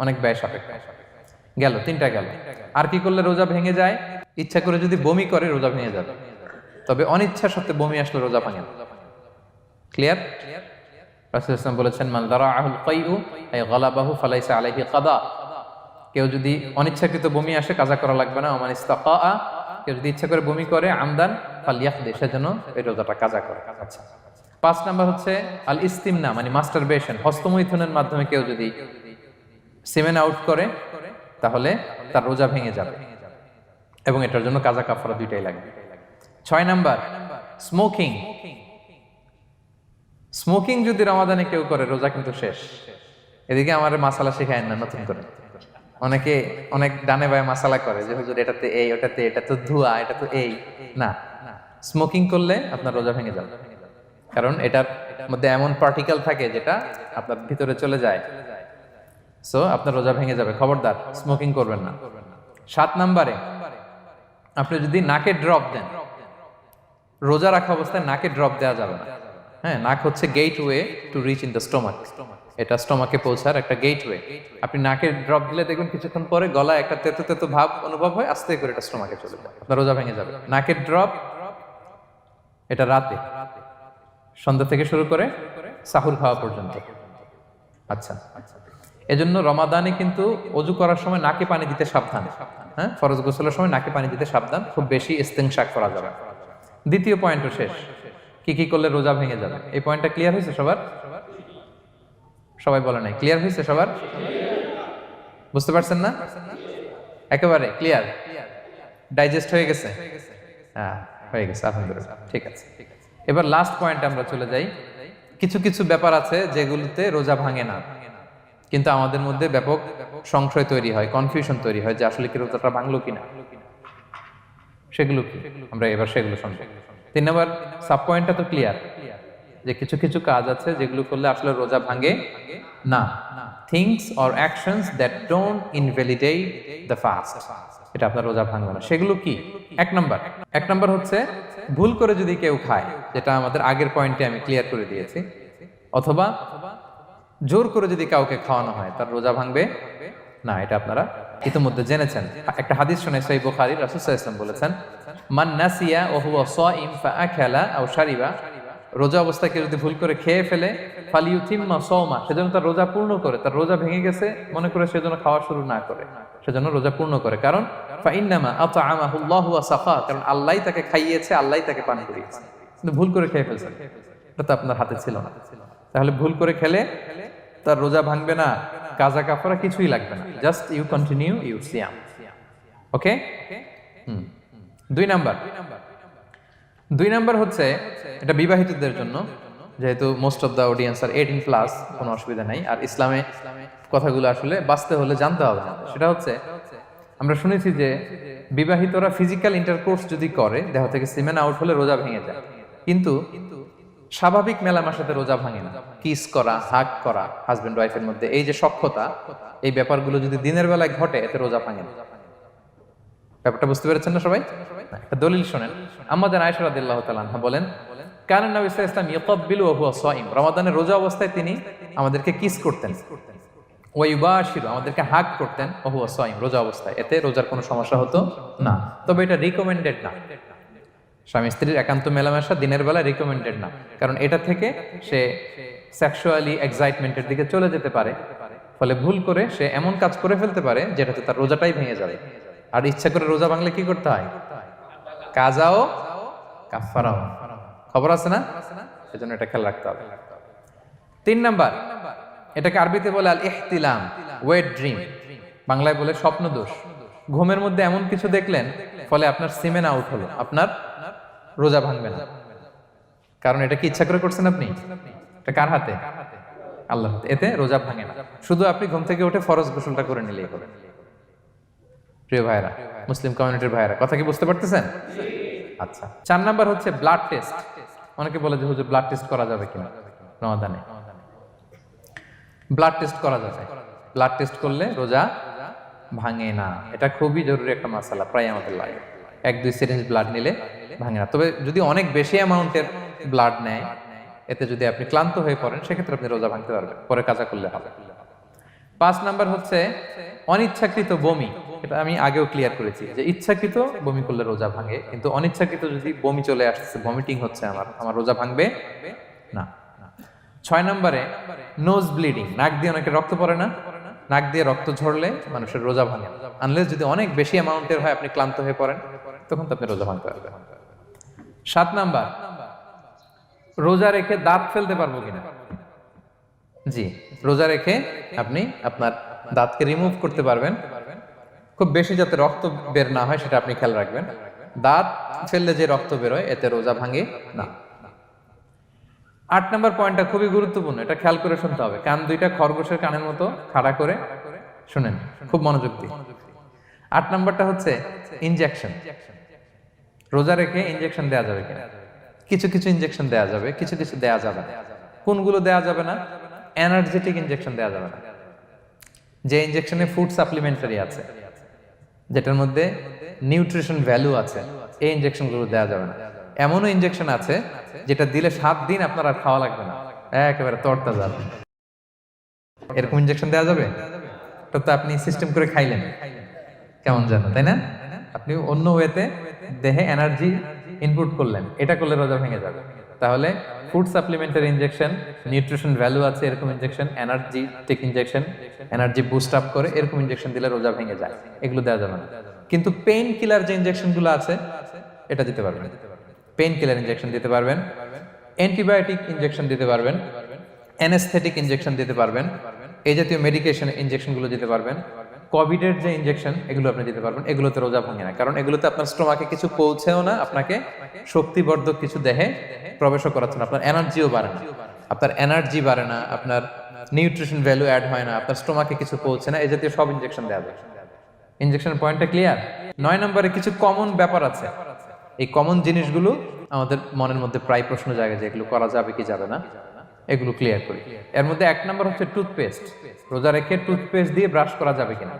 অনেক ব্যয় সাপেক্ষ। গেল 3টা গেল। আর কি করলে রোজা ভেঙে যায়? ইচ্ছা করে যদি বমি করে রোজা ভেঙে যাবে, তবে অনিচ্ছা সত্ত্বে বমি আসলে রোজা ভাঙে না। ক্লিয়ার? রাসূল সাল্লাল্লাহু আলাইহি ওয়াসাল্লাম বলেছেন, মান দারাআহুল কাইউ আই গালাবাহু ফালাইসা আলাইহি কাদা, কেউ যদি অনিচ্ছাকৃত বমি আসে কাজা করা লাগবে না। ওমান ইস্তাকা, কেউ যদি ইচ্ছা করে বমি করে আমদান ফালইয়াকদি, সেজন্য এই রোজাটা কাজা করে। আচ্ছা, 5 নাম্বার হচ্ছে আল ইস্তিমনা, মানে মাস্টারবেশন, হস্তমৈথুনের মাধ্যমে কেউ যদি সিমেন আউট করে তাহলে তার রোজা ভেঙে যাবে, এবং এটার জন্য কাজা কাফারা দুইটাই লাগবে। 6 নাম্বার স্মোকিং। স্মোকিং যদি রমাদানে কেউ করে রোজা কিন্তু শেষ। এদিকে আমার মাসালা শেখায় না নতুন করে। অনেকে অনেক ডানে বায়ে মাসালা করে যে হুজুর এটাতে এই, ওটাতে এটা তো ধোঁয়া, এটা তো এই না। স্মোকিং করলে আপনার রোজা ভেঙে যাবে, কারণ এটার মধ্যে এমন পার্টিকেল থাকে যেটা আপনার ভিতরে চলে যায়, সো আপনার রোজা ভেঙে যাবে। খবরদার স্মোকিং করবেন না। 7 নম্বরে, আপনি যদি নাকে ড্রপ দেন, রোজা রাখা অবস্থায় নাকে ড্রপ দেওয়া যাবে না। হ্যাঁ, নাক হচ্ছে gateway to reach in the stomach, এটা স্টোমাকে পৌঁছার একটা গেটওয়ে। আপনি নাকে ড্রপ দিলে দেখবেন কিছুক্ষণ পরে গলায় একটা তেতো তেতো ভাব অনুভব হয়, আস্তে করে এটা স্টোমাকে চলে যায়, আপনার রোজা ভেঙে যাবে। নাকের ড্রপ এটা রাতে, সন্ধ্যা থেকে শুরু করে সাহুর খাওয়া পর্যন্ত। আচ্ছা, এজন্য রমাদানে কিন্তু অজু করার সময় নাকে পানি দিতে সাবধান। হ্যাঁ, ফরজ গোসলের সময় নাকে পানি দিতে সাবধান, খুব বেশি ইস্তেনশাক করা যাবে। দ্বিতীয় পয়েন্টও শেষ, কি কি করলে রোজা ভেঙে যাবে। এই পয়েন্টটা ক্লিয়ার হয়েছে সবার? সবাই বলে নাই, ক্লিয়ার হয়েছে সবার? বুঝতে পারছেন না? একেবারে ক্লিয়ার, ডাইজেস্ট হয়ে গেছে? হ্যাঁ, হয়ে গেছে, আলহামদুলিল্লাহ, ঠিক আছে। এবার লাস্ট পয়েন্টে আমরা চলে যাই। কিছু কিছু ব্যাপার আছে যেগুলোতে রোজা ভাঙে না, কিন্তু আমাদের মধ্যে ব্যাপক সংশয় তৈরি হয়, কনফিউশন তৈরি হয় যে আসলে কি রোজাটা ভাঙলো কিনা। সেগুলো কি, আমরা এবার সেগুলো শুনবো। 3 নম্বর সাব পয়েন্টটা তো ক্লিয়ার, যে কিছু কিছু কাজ আছে যেগুলো করলে আসলে রোজা ভাঙে না। Things or actions that don't invalidate the fast, এটা আপনার রোজা ভাঙবে না। সেগুলো কি? এক নম্বর হচ্ছে ভুল করে যদি কেউ খায়, যেটা আমাদের আগের পয়েন্টে আমি ক্লিয়ার করে দিয়েছি, অথবা জোর করে যদি কাউকে খাওয়ানো হয়, তার রোজা ভাঙবে না, এটা আপনারা ইতিমধ্যে জেনেছেন। একটা হাদিস শুনে সহিহ বুখারী, রাসূল সাল্লাল্লাহু আলাইহি ওয়াসাল্লাম বলেছেন, মান নাসিয়া ওয়া হুয়া সাইম ফাআকালা আও শারিবা, রোজা অবস্থায় কেউ যদি ভুল করে খেয়ে ফেলে, ফালিউতিম্মা সাওমা, সেজন্য তার রোজা পূর্ণ করে। তার রোজা ভেঙে গেছে মনে করে সেজন্য খাওয়া শুরু না করে, সেজন্য রোজা পূর্ণ করে। কারণ ফাইন্নামা আতআমাহুল্লাহু ওয়া সাফা, কারণ আল্লাহই তাকে খাইয়েছে, আল্লাহই তাকে পান করিয়েছে। কিন্তু ভুল করে খেয়ে ফেলছেন, এটা তো আপনার হাতে ছিল না। তাহলে ভুল করে খেলে তার রোজা ভাঙবে না, কাজা কাফারা কিছুই লাগবে না, জাস্ট ইউ কন্টিনিউ ইউ সিয়াম। ওকে। 2 নাম্বার হচ্ছে, এটা বিবাহিতদের জন্য, যেহেতু most of the audience are 18+, কোনো অসুবিধা নাই। আর ইসলামে কথাগুলো আসলে বাঁচতে হলে জানতে হবে না। সেটা হচ্ছে, আমরা শুনেছি যে বিবাহিতরা ফিজিক্যাল ইন্টারকোর্স যদি করে, দেহ থেকে সিমেন আউট হলে রোজা ভেঙে যায়, কিন্তু স্বাভাবিক মেলামেশার সাথে রোজা ভাঙে না। কিস করা, হাগ করা হাজবেন্ড ওয়াইফের মধ্যে, এই যে সখ্যতা, এই ব্যাপারগুলো যদি দিনের বেলায় ঘটে, এতে রোজা ভাঙে না। ব্যাপারটা বুঝতে পেরেছেন না সবাই? একটা দলিল শোনেন। আম্মা জান আয়েশা রাদিয়াল্লাহু তাআলা আনহা বলেন, কানা নবী সাল্লাল্লাহু আলাইহি ওয়াসাল্লাম ইয়াকাব্বিলু ওয়া হুয়া সাইম, রমাদানের রোজা অবস্থায় তিনি আমাদেরকে কিস করতেন, ওয়া ইউবাশিরু, আমাদেরকে হাগ করতেন, ওয়া হুয়া সাইম, রোজা অবস্থায়। এতে রোজার কোনো সমস্যা হতো না। তবে এটা রিকমেন্ডেড না, স্বামী স্ত্রীর একান্ত মেলামেশা দিনের বেলা রিকমেন্ডেড না, কারণ এটা থেকে সে সেক্সুয়ালি এক্সাইটমেন্টের দিকে চলে যেতে পারে। ফলে ভুল করে সে এমন কাজ করে ফেলতে পারে যেটাতে তার রোজাটাই ভেঙে যাবে। আর ইচ্ছা করে রোজা ভাঙলে কি করতে হয়? কাজাও কাফারাও, খবর আছে না? সেজন্য এটা খেয়াল রাখতে হবে। 3 নাম্বার, এটাকে আরবিতে বলে আল ইহতিলাম, ওয়েট ড্রিম, বাংলায় বলে স্বপ্ন দোষ। ঘুমের মধ্যে এমন কিছু দেখলেন, ফলে আপনার সিমেন আউট হলো, আপনার রোজা ভাঙবে না। কারণ এটা কি ইচ্ছা করে করছেন আপনি? এটা কার হাতে? আল্লাহর হাতে। এতে রোজা ভাঙে না, শুধু আপনি ঘুম থেকে উঠে ফরজ গোসলটা করে নিলেই হবে। প্রিয় ভাইরা, মুসলিম কমিউনিটির ভাইরা, কথা কি বুঝতে পারতেছেন? আচ্ছা, 4 নাম্বার হচ্ছে ব্লাড টেস্ট। অনেকে বলে যে হুজুর ব্লাড টেস্ট করা যাবে কিনা রমাদানে? ব্লাড টেস্ট করা যাবে। ব্লাড টেস্ট করলে রোজা ভাঙে না, এটা খুবই জরুরি একটা মাসালা, প্রায় আমাদের লাগে। 1-2 সিরিঞ্জ ব্লাড নিলে ভাঙে না। তবে যদি অনেক বেশি অ্যামাউন্টের ব্লাড নেয়, এতে যদি আপনি ক্লান্ত হয়ে পড়েন, সেক্ষেত্রে আপনি রোজা ভাঙতে পারবেন, পরে কাজা করলে হবে। 5 নাম্বার হচ্ছে অনিচ্ছাকৃত বমি। এটা আমি আগেও ক্লিয়ার করেছি যে ইচ্ছাকৃত বমি করলে রোজা ভাঙে, কিন্তু অনিচ্ছাকৃত যদি বমি চলে আসছে, ভমিটিং হচ্ছে, আমার রোজা ভাঙবে না। 6 নম্বরে নোজ ব্লিডিং, নাক দিয়ে অনেকে রক্ত পড়ে না, নাক দিয়ে রক্ত ঝরলে মানুষের রোজা ভাঙে, আনলেস যদি অনেক বেশি অ্যামাউন্টের হয়, আপনি ক্লান্ত হয়ে পড়েন, তখন তো আপনি রোজা ভাঙতে পারবেন। 7 নাম্বার, রোজা রেখে দাঁত ফেলতে পারবো কিনা? জি, রোজা রেখে আপনি আপনার দাঁতকে রিমুভ করতে পারবেন, খুব বেশি যাতে রক্ত বের না হয় সেটা আপনি খেয়াল রাখবেন। দাঁত ফেললে যে রক্ত বের হয়, এতে রোজা ভাঙে না। 8 নম্বর পয়েন্টটা খুবই গুরুত্বপূর্ণ, এটা খেয়াল করে শুনতে হবে। কান দুইটা খরগোশের কানের মতো খাড়া করে শুনেন, খুব মনোযোগ দিয়ে। 8 নম্বরটা হচ্ছে ইনজেকশন। রোজা রেখে ইনজেকশন দেওয়া যাবে কিনা? কিছু কিছু ইনজেকশন দেওয়া যাবে, কিছু কিছু দেওয়া যাবে না। কোনগুলো দেওয়া যাবে না? এনার্জেটিক ইনজেকশন দেওয়া যাবে না। যে ইনজেকশনে ফুড সাপ্লিমেন্টারি আছে, যেটার মধ্যে নিউট্রিশন ভ্যালু আছে, এই ইনজেকশনগুলো দেওয়া যাবে না। এমনও ইনজেকশন আছে যেটা দিলে 7 দিন আপনার আর খাওয়া লাগবে না, একেবারে তরতাজা। এরকম ইনজেকশন দেওয়া যাবে? তো আপনি সিস্টেম করে খাইলেন, কেমন জানো, তাই না? আপনি অন্য ওয়েতে দেহে এনার্জি ইনপুট করলেন, এটা করলে রোজা ভেঙে যাবে। তাহলে food supplementary injection, nutrition value আছে এরকম injection, energetic injection, energy boost up করে এরকম ইনজেকশন দিলে রোজা ভেঙে যায়, এগুলো দেওয়া যাবে না। কিন্তু পেইন কিলার যে ইনজেকশনগুলো আছে এটা দিতে পারবেন। পেইন কিলার ইনজেকশন দিতে পারবেন, অ্যান্টিবায়োটিক ইনজেকশন দিতে পারবেন, অ্যানেস্থেটিক ইনজেকশন দিতে পারবেন, এই জাতীয় মেডিকেশন ইনজেকশনগুলো দিতে পারবেন। কোভিডের যে ইনজেকশন এগুলো আপনি দিতে পারবেন। এগুলোতে রোজা ভাঙে না, কারণ এগুলোতে আপনার স্টোমাকে কিছু পৌঁছেও না, আপনাকে শক্তিবর্ধক কিছু দেহে প্রবেশও করাচ্ছে না, আপনার এনার্জিও বাড়ে না, আপনার এনার্জি বাড়ে না, আপনার নিউট্রিশন ভ্যালু অ্যাড হয় না, আপনার স্টোমাকে কিছু পৌঁছে না, এই জাতীয় সব ইনজেকশন দেওয়া যায়। ইনজেকশনের পয়েন্টটা ক্লিয়ার? 9 নম্বরে কিছু কমন ব্যাপার আছে। এই কমন জিনিসগুলো আমাদের মনের মধ্যে প্রায় প্রশ্ন জাগে যে এগুলো করা যাবে কি যাবে না, এগুলো ক্লিয়ার করি। এর মধ্যে 1 নম্বর হচ্ছে টুথপেস্ট। রোজা রেখে টুথপেস্ট দিয়ে ব্রাশ করা যাবে কিনা?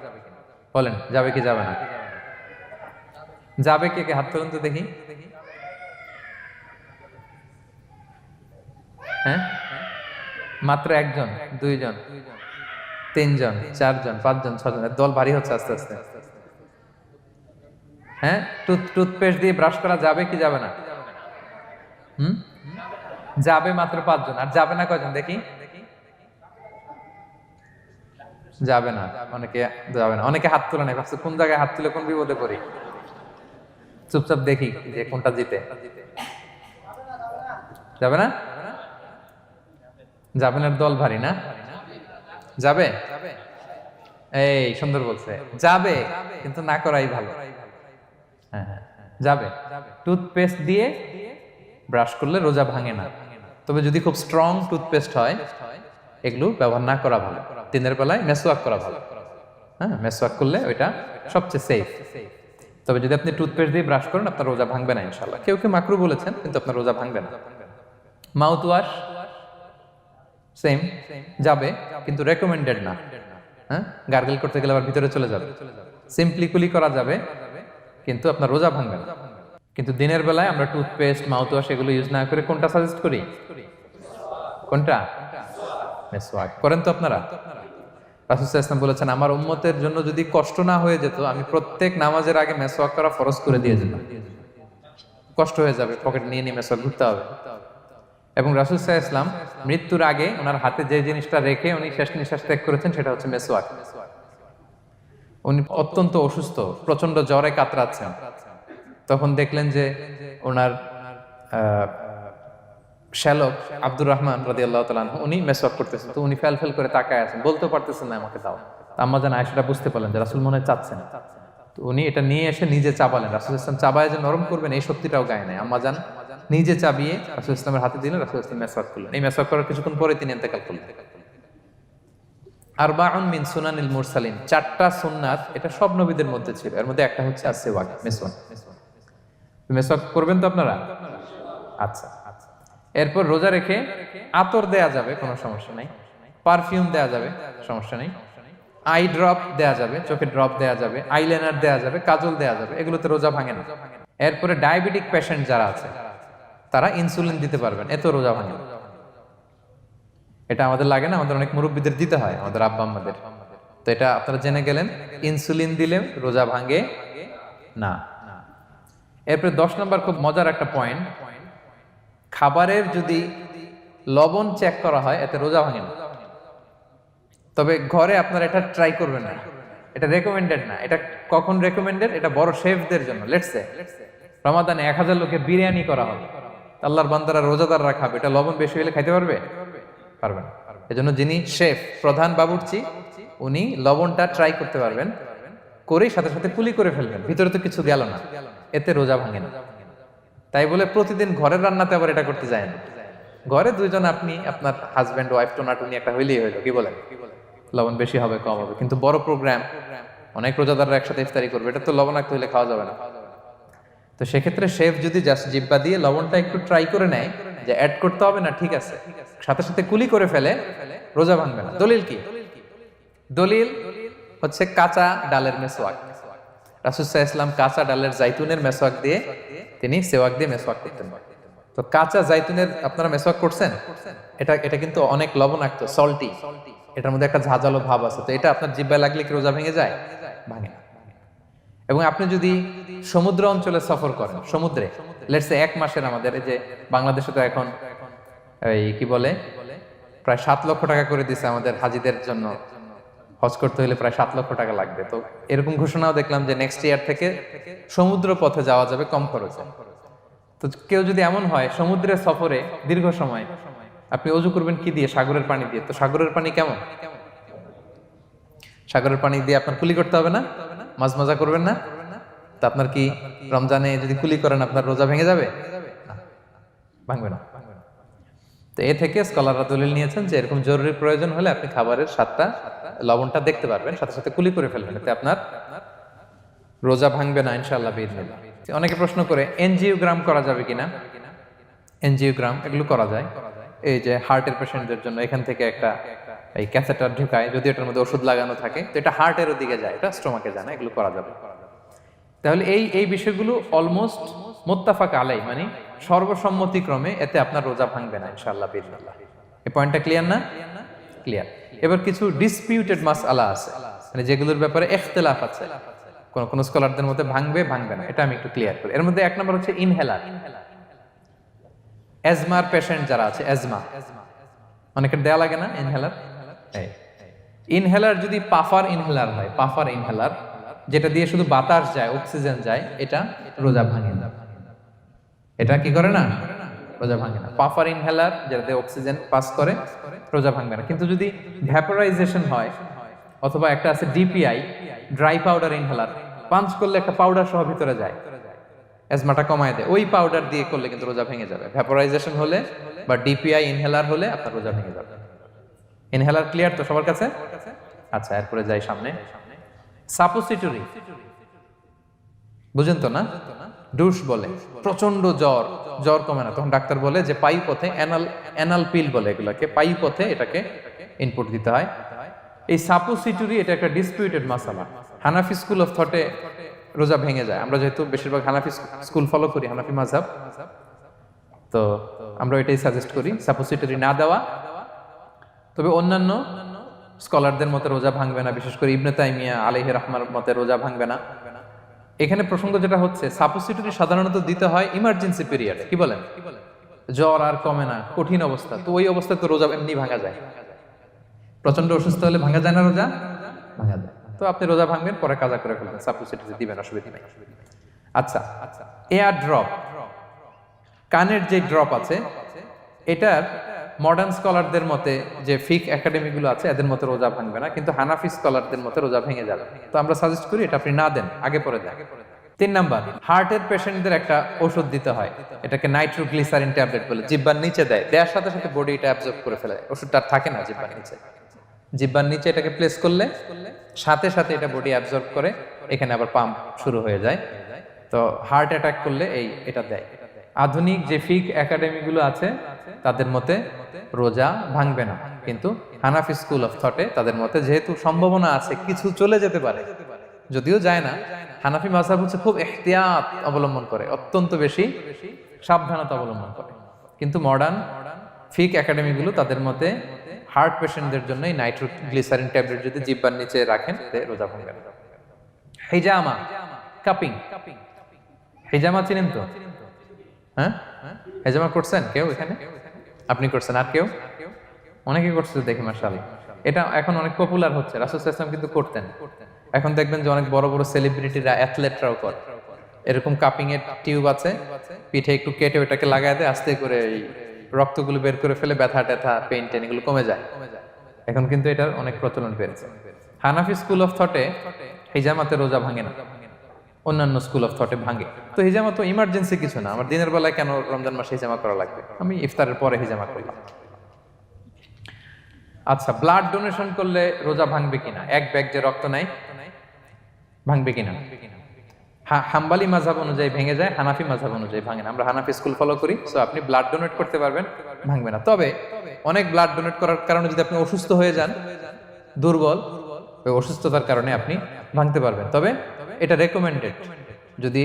বলেন, যাবে কি যাবে না? যাবে, কে কে হাত তুলুন তো দেখি। হ্যাঁ, মাত্র 1 জন, 2 জন, 3 জন, 4 জন, 5 জন, 6 জন, দল ভারী হচ্ছে আস্তে আস্তে। হ্যাঁ, টুথপেস্ট দিয়ে ব্রাশ করা যাবে কি যাবে না? যাবে মাত্র 5 জন। আর যাবে না কয়জন দেখি? যাবে না, অনেকে যাবে না, অনেকে হাত তুলে নেই, ভাবছে কোন জায়গায় হাত তুলে কোন বিপদে পড়ি। চুপচাপ দেখি যে কোনটা জিতে। যাবে না? যাবে না, দল ভারী না? যাবে? এই সুন্দর বলছে, যাবে, কিন্তু না করাই ভালো। হ্যাঁ হ্যাঁ, যাবে। টুথপেস্ট দিয়ে ব্রাশ করলে রোজা ভাঙে না, তবে যদি খুব স্ট্রং টুথপেস্ট হয় এগুলো ব্যবহার না করা ভালো। দিনের বেলায় মেসওয়াক করা ভালো। হ্যাঁ, মেসওয়াক করলে ওইটা সবচেয়ে সেফ। তবে যদি আপনি টুথপেস্ট দিয়ে ব্রাশ করেন আপনার রোজা ভাঙবে না ইনশাআল্লাহ। কেউ কেউ মাকরু বলেছেন, কিন্তু আপনার রোজা ভাঙবে না। মাউথ ওয়াশ সেম, যাবে, কিন্তু রেকমেন্ডেড না। হ্যাঁ, গার্গল করতে গেলে আবার ভিতরে চলে যাবে। সিম্পলি কুলি করা যাবে, কিন্তু আপনার রোজা ভাঙবে না। কিন্তু দিনের বেলায় আমরা টুথপেস্ট, মাউথ ওয়াশ এগুলো ইউজ না করে কোনটা সাজেস্ট করি? কোনটা? মেসওয়াক করেন তো আপনারা? রাসূল সাল্লাল্লাহু আলাইহি ওয়াসাল্লাম বলেছেন, আমার উম্মতের জন্য যদি কষ্ট না হয়ে যেত আমি প্রত্যেক নামাজের আগে মেসওয়াক করা ফরজ করে দিয়ে যেতাম। কষ্ট হয়ে যাবে, পকেট নিয়ে নিয়ে মেসওয়াক ঘুরতে হবে। এবং রাসূল সাল্লাল্লাহু আলাইহি ওয়াসাল্লাম মৃত্যুর আগে ওনার হাতে যে জিনিসটা রেখে উনি শেষ নিঃশ্বাস ত্যাগ করেছেন সেটা হচ্ছে মেসওয়াক। উনি অত্যন্ত অসুস্থ, প্রচন্ড জ্বরে কাতরাচ্ছেন, তখন দেখলেন যে ওনার শ্যালক আব্দুর রহমান রাদিয়াল্লাহু তাআলা আনহু উনি মেসওয়াক করতেছেন, তো উনি ফেল করে তাকায় আছেন, বলতে পারতেছেন না আমাকে দাও। আম্মা জান আয়েশা বুঝতে পারলেন যে রাসূল মনে চাচ্ছেন, তো উনি এটা নিয়ে এসে নিজে চাবালেন। রাসূল ইসলাম চাবায় যে নরম করবেন এই শক্তিটাও গায়ে নাই, আম্মা জান নিজে চাবিয়ে রাসূল ইসলামের হাতে দিলেন, রাসূল ইসলাম মেসওয়াক করলেন। এই মেসওয়াক করার কিছুক্ষণ পরে তিনি ইন্তেকাল করলেন। আরবাউন মিন সুনানিল মুরসালিন, 4টা সুন্নাত, এটা সব নবীদের মধ্যে ছিল, এর মধ্যে একটা হচ্ছে আসওয়াক, মেসওয়াক। মেসওয়াক করবেন তো আপনারা? আচ্ছা। এরপর রোজা রেখে আতর দেয়া যাবে, কোনো সমস্যা নাই। পারফিউম দেয়া যাবে, সমস্যা নেই। আই ড্রপ দেয়া যাবে, চোখে ড্রপ দেয়া যাবে, আইলাইনার দেয়া যাবে, কাজল দেয়া যাবে, এগুলোতে রোজা ভাঙে না। এরপরে ডায়াবেটিক পেশেন্ট যারা আছে তারা ইনসুলিন দিতে পারবেন, এত রোজা ভাঙে না। এটা আমাদের লাগে না, আমাদের অনেক মুরব্বীদের দিতে হয়, আমাদের আব্বা আম্মাদের। তো এটা আপনারা জেনে গেলেন, ইনসুলিন দিলে রোজা ভাঙে না। এরপরে 10 নম্বর খুব মজার একটা পয়েন্ট, খাবারের যদি লবণ চেক করা হয় এতে রোজা ভাঙে না। তবে ঘরে আপনারা এটা ট্রাই করবেন না, এটা রেকমেন্ডেড না। এটা কখন রেকমেন্ডেড? এটা বড় শেফদের জন্য। লেটস সে রমাদানে 1000 লোকের বিরিয়ানি করা হবে, আল্লাহর বান্দারা রোজাদাররা খাবে, এটা লবণ বেশি হলে খাইতে পারবে? পারবে না। এজন্য যিনি শেফ, প্রধান বাবুর্চি, উনি লবণটা ট্রাই করতে পারবেন, করেই সাথে সাথে কুলি করে ফেলবেন, ভিতরে তো কিছু গেল না, এতে রোজা ভাঙে না। তাই বলে প্রতিদিন ঘরের রান্নাতে আবার এটা করতে যায় না। ঘরে দুইজন, আপনি আপনার হাজব্যান্ড ওয়াইফ টোনাটুনি একটা হইলেই হইলো, কি বলেন? লবণ বেশি হবে কম হবে, কিন্তু বড় প্রোগ্রাম, অনেক রোজাদাররা একসাথে ইফতারি করবে, এটা তো লবণাক্ত হইলে খাওয়া যাবে না। তো সেক্ষেত্রে শেফ যদি জাস্ট জিব্বা দিয়ে লবণটা একটু ট্রাই করে নেয় যে অ্যাড করতে হবে না, ঠিক আছে, সাথে সাথে কুলি করে ফেলে, রোজা ভাঙবে না। দলিল কি? দলিল হচ্ছে কাঁচা ডালের মেসওয়াক। রাসূল সাল্লাল্লাহু আলাইহি ওয়াসাল্লাম কাঁচা ডালের জাইতুনের মেসওয়াক দিয়ে তিনি সেওয়াক দিয়ে মেসওয়াক করতেন। তো কাঁচা জাইতুনের আপনারা মেসওয়াক করছেন, এটা কিন্তু অনেক লবণাক্ত, সল্টি, এটার মধ্যে একটা ঝাঁঝালো ভাব আছে। তো এটা আপনার জিহ্বায় লাগলে কি রোজা ভেঙে যায়? ভাঙে না। এবং আপনি যদি সমুদ্র অঞ্চলে সফর করেন, সমুদ্রে লেটস সে 1 মাসের, আমাদের এই যে বাংলাদেশে তো এখন এই কি বলে প্রায় 7 লক্ষ টাকা করে দিছে আমাদের হাজিদের জন্য, হজ করতে হলে প্রায় 7 লক্ষ টাকা লাগবে। তো এরকম ঘোষণাও দেখলাম যে নেক্সট ইয়ার থেকে সমুদ্র পথে যাওয়া যাবে কম খরচে। তো কেউ যদি এমন হয় সমুদ্রের সফরে দীর্ঘ সময়, আপনি অজু করবেন কি দিয়ে? সাগরের পানি দিয়ে। তো সাগরের পানি কেমন? সাগরের পানি দিয়ে আপনার কুলি করতে হবে না? মাছ মজা করবেন না? তো আপনার কি রমজানে যদি কুলি করেন আপনার রোজা ভেঙে যাবে? ভাঙবে না। তো এ থেকে স্কলাররা দলিল নিয়েছেন যে এরকম জরুরি প্রয়োজন হলে আপনি খাবারের স্বাদটা, লবণটা দেখতে পারবেন, সাথে সাথে কুলি করে ফেলবেন, এতে আপনার রোজা ভাঙবে না ইনশাআল্লাহ বিইজনিল্লাহ। অনেকে প্রশ্ন করে এনজিওগ্রাম করা যাবে কিনা? এনজিওগ্রাম এগুলো করা যায়। এই যে হার্টের পেশেন্টদের জন্য এখান থেকে একটা এই ক্যাথেটার ঢুকায়, যদি এটার মধ্যে ওষুধ লাগানো থাকে, তো এটা হার্টের দিকে যায়, এটা স্টোমাকে যায় না, এগুলো করা যাবে। তাহলে এই বিষয়গুলো অলমোস্ট মুত্তাফাক আলাই, মানে সর্বসম্মতিক্রমে এতে আপনার রোজা ভাঙবে না ইনশাআল্লাহ বিইজনিল্লাহ। এই পয়েন্টটা ক্লিয়ার না? ক্লিয়ার। এবার কিছু ডিসপিউটেড মাসআলা আছে, মানে যেগুলোর ব্যাপারে ইখতিলাফ আছে, কোন স্কলারদের মধ্যে ভাঙবে ভাঙবে না, এটা আমি একটু ক্লিয়ার করি। এর মধ্যে 1 নম্বর হচ্ছে ইনহেলার। অ্যাজমার পেশেন্ট যারা আছে, অ্যাজমা অনেকের দেয়া লাগে না ইনহেলার? ইনহেলার যদি পাফার ইনহেলার হয়, পাফার ইনহেলার যেটা দিয়ে শুধু বাতাস যায়, অক্সিজেন যায়, এটা রোজা ভাঙে না। এটা কি করে না? রোজা ভাঙে না। পাফার ইনহেলার যেটা দিয়ে অক্সিজেন পাস করে, রোজা ভাঙবে না। কিন্তু যদি ভ্যাপোরাইজেশন হয়, অথবা একটা আছে DPI, dry powder inhaler, punch করলে একটা পাউডার সহ ভিতরে যায়, অ্যাজমাটা কমায় দেয়, ওই পাউডার দিয়ে করলে কিন্তু রোজা ভেঙে যাবে। ভ্যাপোরাইজেশন হলে বা ডিপিআই ইনহেলার হলে আপনার রোজা ভেঙে যাবে। ইনহেলার ক্লিয়ার তো সবার কাছে? আচ্ছা, এরপরে যাই সামনে। সাপোসিটরি বুঝেন তো না? ডুশ বলে, প্রচন্ড জ্বর কমে না, তখন ডাক্তার বলে যে পায়ু পথে, অ্যানাল পিল বলে এগুলাকে, পায়ু পথে এটাকে ইনপুট দিতে হয়। এই সাপোসিটরি এটা একটা ডিসপিউটেড মাসালা। হানাফি স্কুল অফ থটে রোজা ভেঙে যায়। আমরা যেহেতু বেশিরভাগ হানাফি স্কুল ফলো করি, হানাফি মাযহাব, তো আমরা এটাই সাজেস্ট করি সাপোসিটরি না দেওয়া। তবে অন্যান্য স্কলারদের মতে রোজা ভাঙবে না, বিশেষ করে ইবনে তাইমিয়া আলাইহি রাহমার মতে রোজা ভাঙবে না। এখানে প্রসঙ্গ যেটা হচ্ছে, সাপোসিটরি সাধারণত দিতে হয় ইমার্জেন্সি পিরিয়ডে, কি বলেন? জ্বর আর কমে না, কঠিন অবস্থা, তো ওই অবস্থায় তো রোজা এমনি ভাঙা যায়। প্রচন্ড অসুস্থ হলে ভাঙা যায় না রোজা? ভাঙা যায়। তো আপনি রোজা ভাঙবেন, পরে কাজা করে ফেলবেন, সাপোসিটরি দিবেন, অসুবিধা নেই। আচ্ছা, এয়ার ড্রপ, কানের যে ড্রপ আছে, এটার মডার্ন স্কলারদের মতে, যে ফিক একাডেমি গুলো আছে, এদের মতে রোজা ভাঙবে না, কিন্তু হানাফি স্কলারদের মতে রোজা ভেঙে যাবে। তো আমরা সাজেস্ট করি এটা আপনি না দেন, আগে পরে দেন। 3 নাম্বার, হার্টের পেশেন্টদের একটা ওষুধ দিতে হয়, এটাকে নাইট্রোগ্লিসারিন ট্যাবলেট বলে, জিহ্বার নিচে দেওয়ার সাথে সাথে বডি এটা অ্যাবজর্ব করে ফেলে, ওষুধটা আর থাকে না জিহ্বার নিচে। জিহ্বার নিচে এটাকে প্লেস করলে সাথে সাথে এটা বডি অ্যাবজর্ব করে, এখানে আবার পাম্প শুরু হয়ে যায়। তো হার্ট অ্যাটাক করলে এটা দেয়। আধুনিক যে ফিক একাডেমি গুলো আছে তাদের মতে রোজা ভাঙবে না, কিন্তু হানাফি স্কুল অফ থটে তাদের মতে যেহেতু সম্ভাবনা আছে কিছু চলে যেতে পারে, যদিও যায় না, হানাফি মাযহাব হচ্ছে খুব ইহতিয়াত অবলম্বন করে, অত্যন্ত বেশি সাবধানতা অবলম্বন করে। কিন্তু মডার্ন ফিক একাডেমি গুলো তাদের মতে হার্ট পেশেন্টদের জন্য এই নাইট্রোগ্লিসারিন ট্যাবলেট যদি জিহ্বার নিচে রাখেন, রোজা ভাঙবে না। হিজামা, কাপিং, হিজামা চিনেন তো? হ্যাঁ, হিজামা করছেন কেউ এখানে? আপনি করছেন, আর কেউ? অনেকে করছে দেখি মাশাআল্লাহ। এটা এখন অনেক পপুলার হচ্ছে, রাসূল সাল্লাল্লাহু আলাইহি ওয়াসাল্লাম কিন্তু করতেন। এখন দেখবেন যে অনেক বড় বড় সেলিব্রিটিরা, অ্যাথলেটরাও করে। এরকম কাপিং এর টিউব আছে, পিঠে একটু কেটে ওটাকে লাগায় দেয়, আস্তে করে এই রক্তগুলো বের করে ফেলে, ব্যথা ট্যাথা, পেইন টেন এগুলো কমে যায়। এখন কিন্তু এটার অনেক প্রচলন পেয়েছে। হানাফি স্কুল অফ থটে হিজামাতে রোজা ভাঙে না, অন্যান্য স্কুল অফ থটে ভাঙে। তো হিজামা তো ইমার্জেন্সি কিছু না, আমার দিনের বেলায় কেন রমজান মাসে হিজামা করা লাগবে, আমি ইফতারের পরে হিজামা করলাম। আচ্ছা, ব্লাড ডোনেশন করলে রোজা ভাঙবে কিনা, এক ব্যাগ যে রক্ত নাই ভাঙবে কিনা? হাম্বালি মাযহাব অনুযায়ী ভেঙে যায়, হানাফি মাযহাব অনুযায়ী ভাঙে না। আমরা হানাফি স্কুল ফলো করি, সো আপনি ব্লাড ডোনেট করতে পারবেন, ভাঙবে না। তবে অনেক ব্লাড ডোনেট করার কারণে যদি আপনি অসুস্থ হয়ে যান, দুর্বল, ওই অসুস্থতার কারণে আপনি ভাঙতে পারবেন। তবে এটা রেকমেন্ডেড, যদি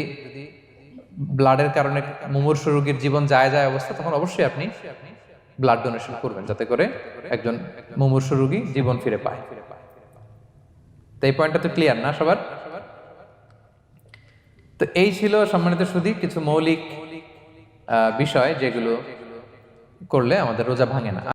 ব্লাডের কারণে মুমূর্ষু রোগীর জীবন যায় যায় অবস্থা, তখন অবশ্যই আপনি ব্লাড ডোনেশন করবেন, যাতে করে একজন মুমূর্ষু রোগী জীবন ফিরে পায়। তো এই পয়েন্টটা তো ক্লিয়ার না সবার? তো এই ছিল সম্মানিত সুধী কিছু মৌলিক বিষয় যেগুলো করলে আমাদের রোজা ভাঙে না।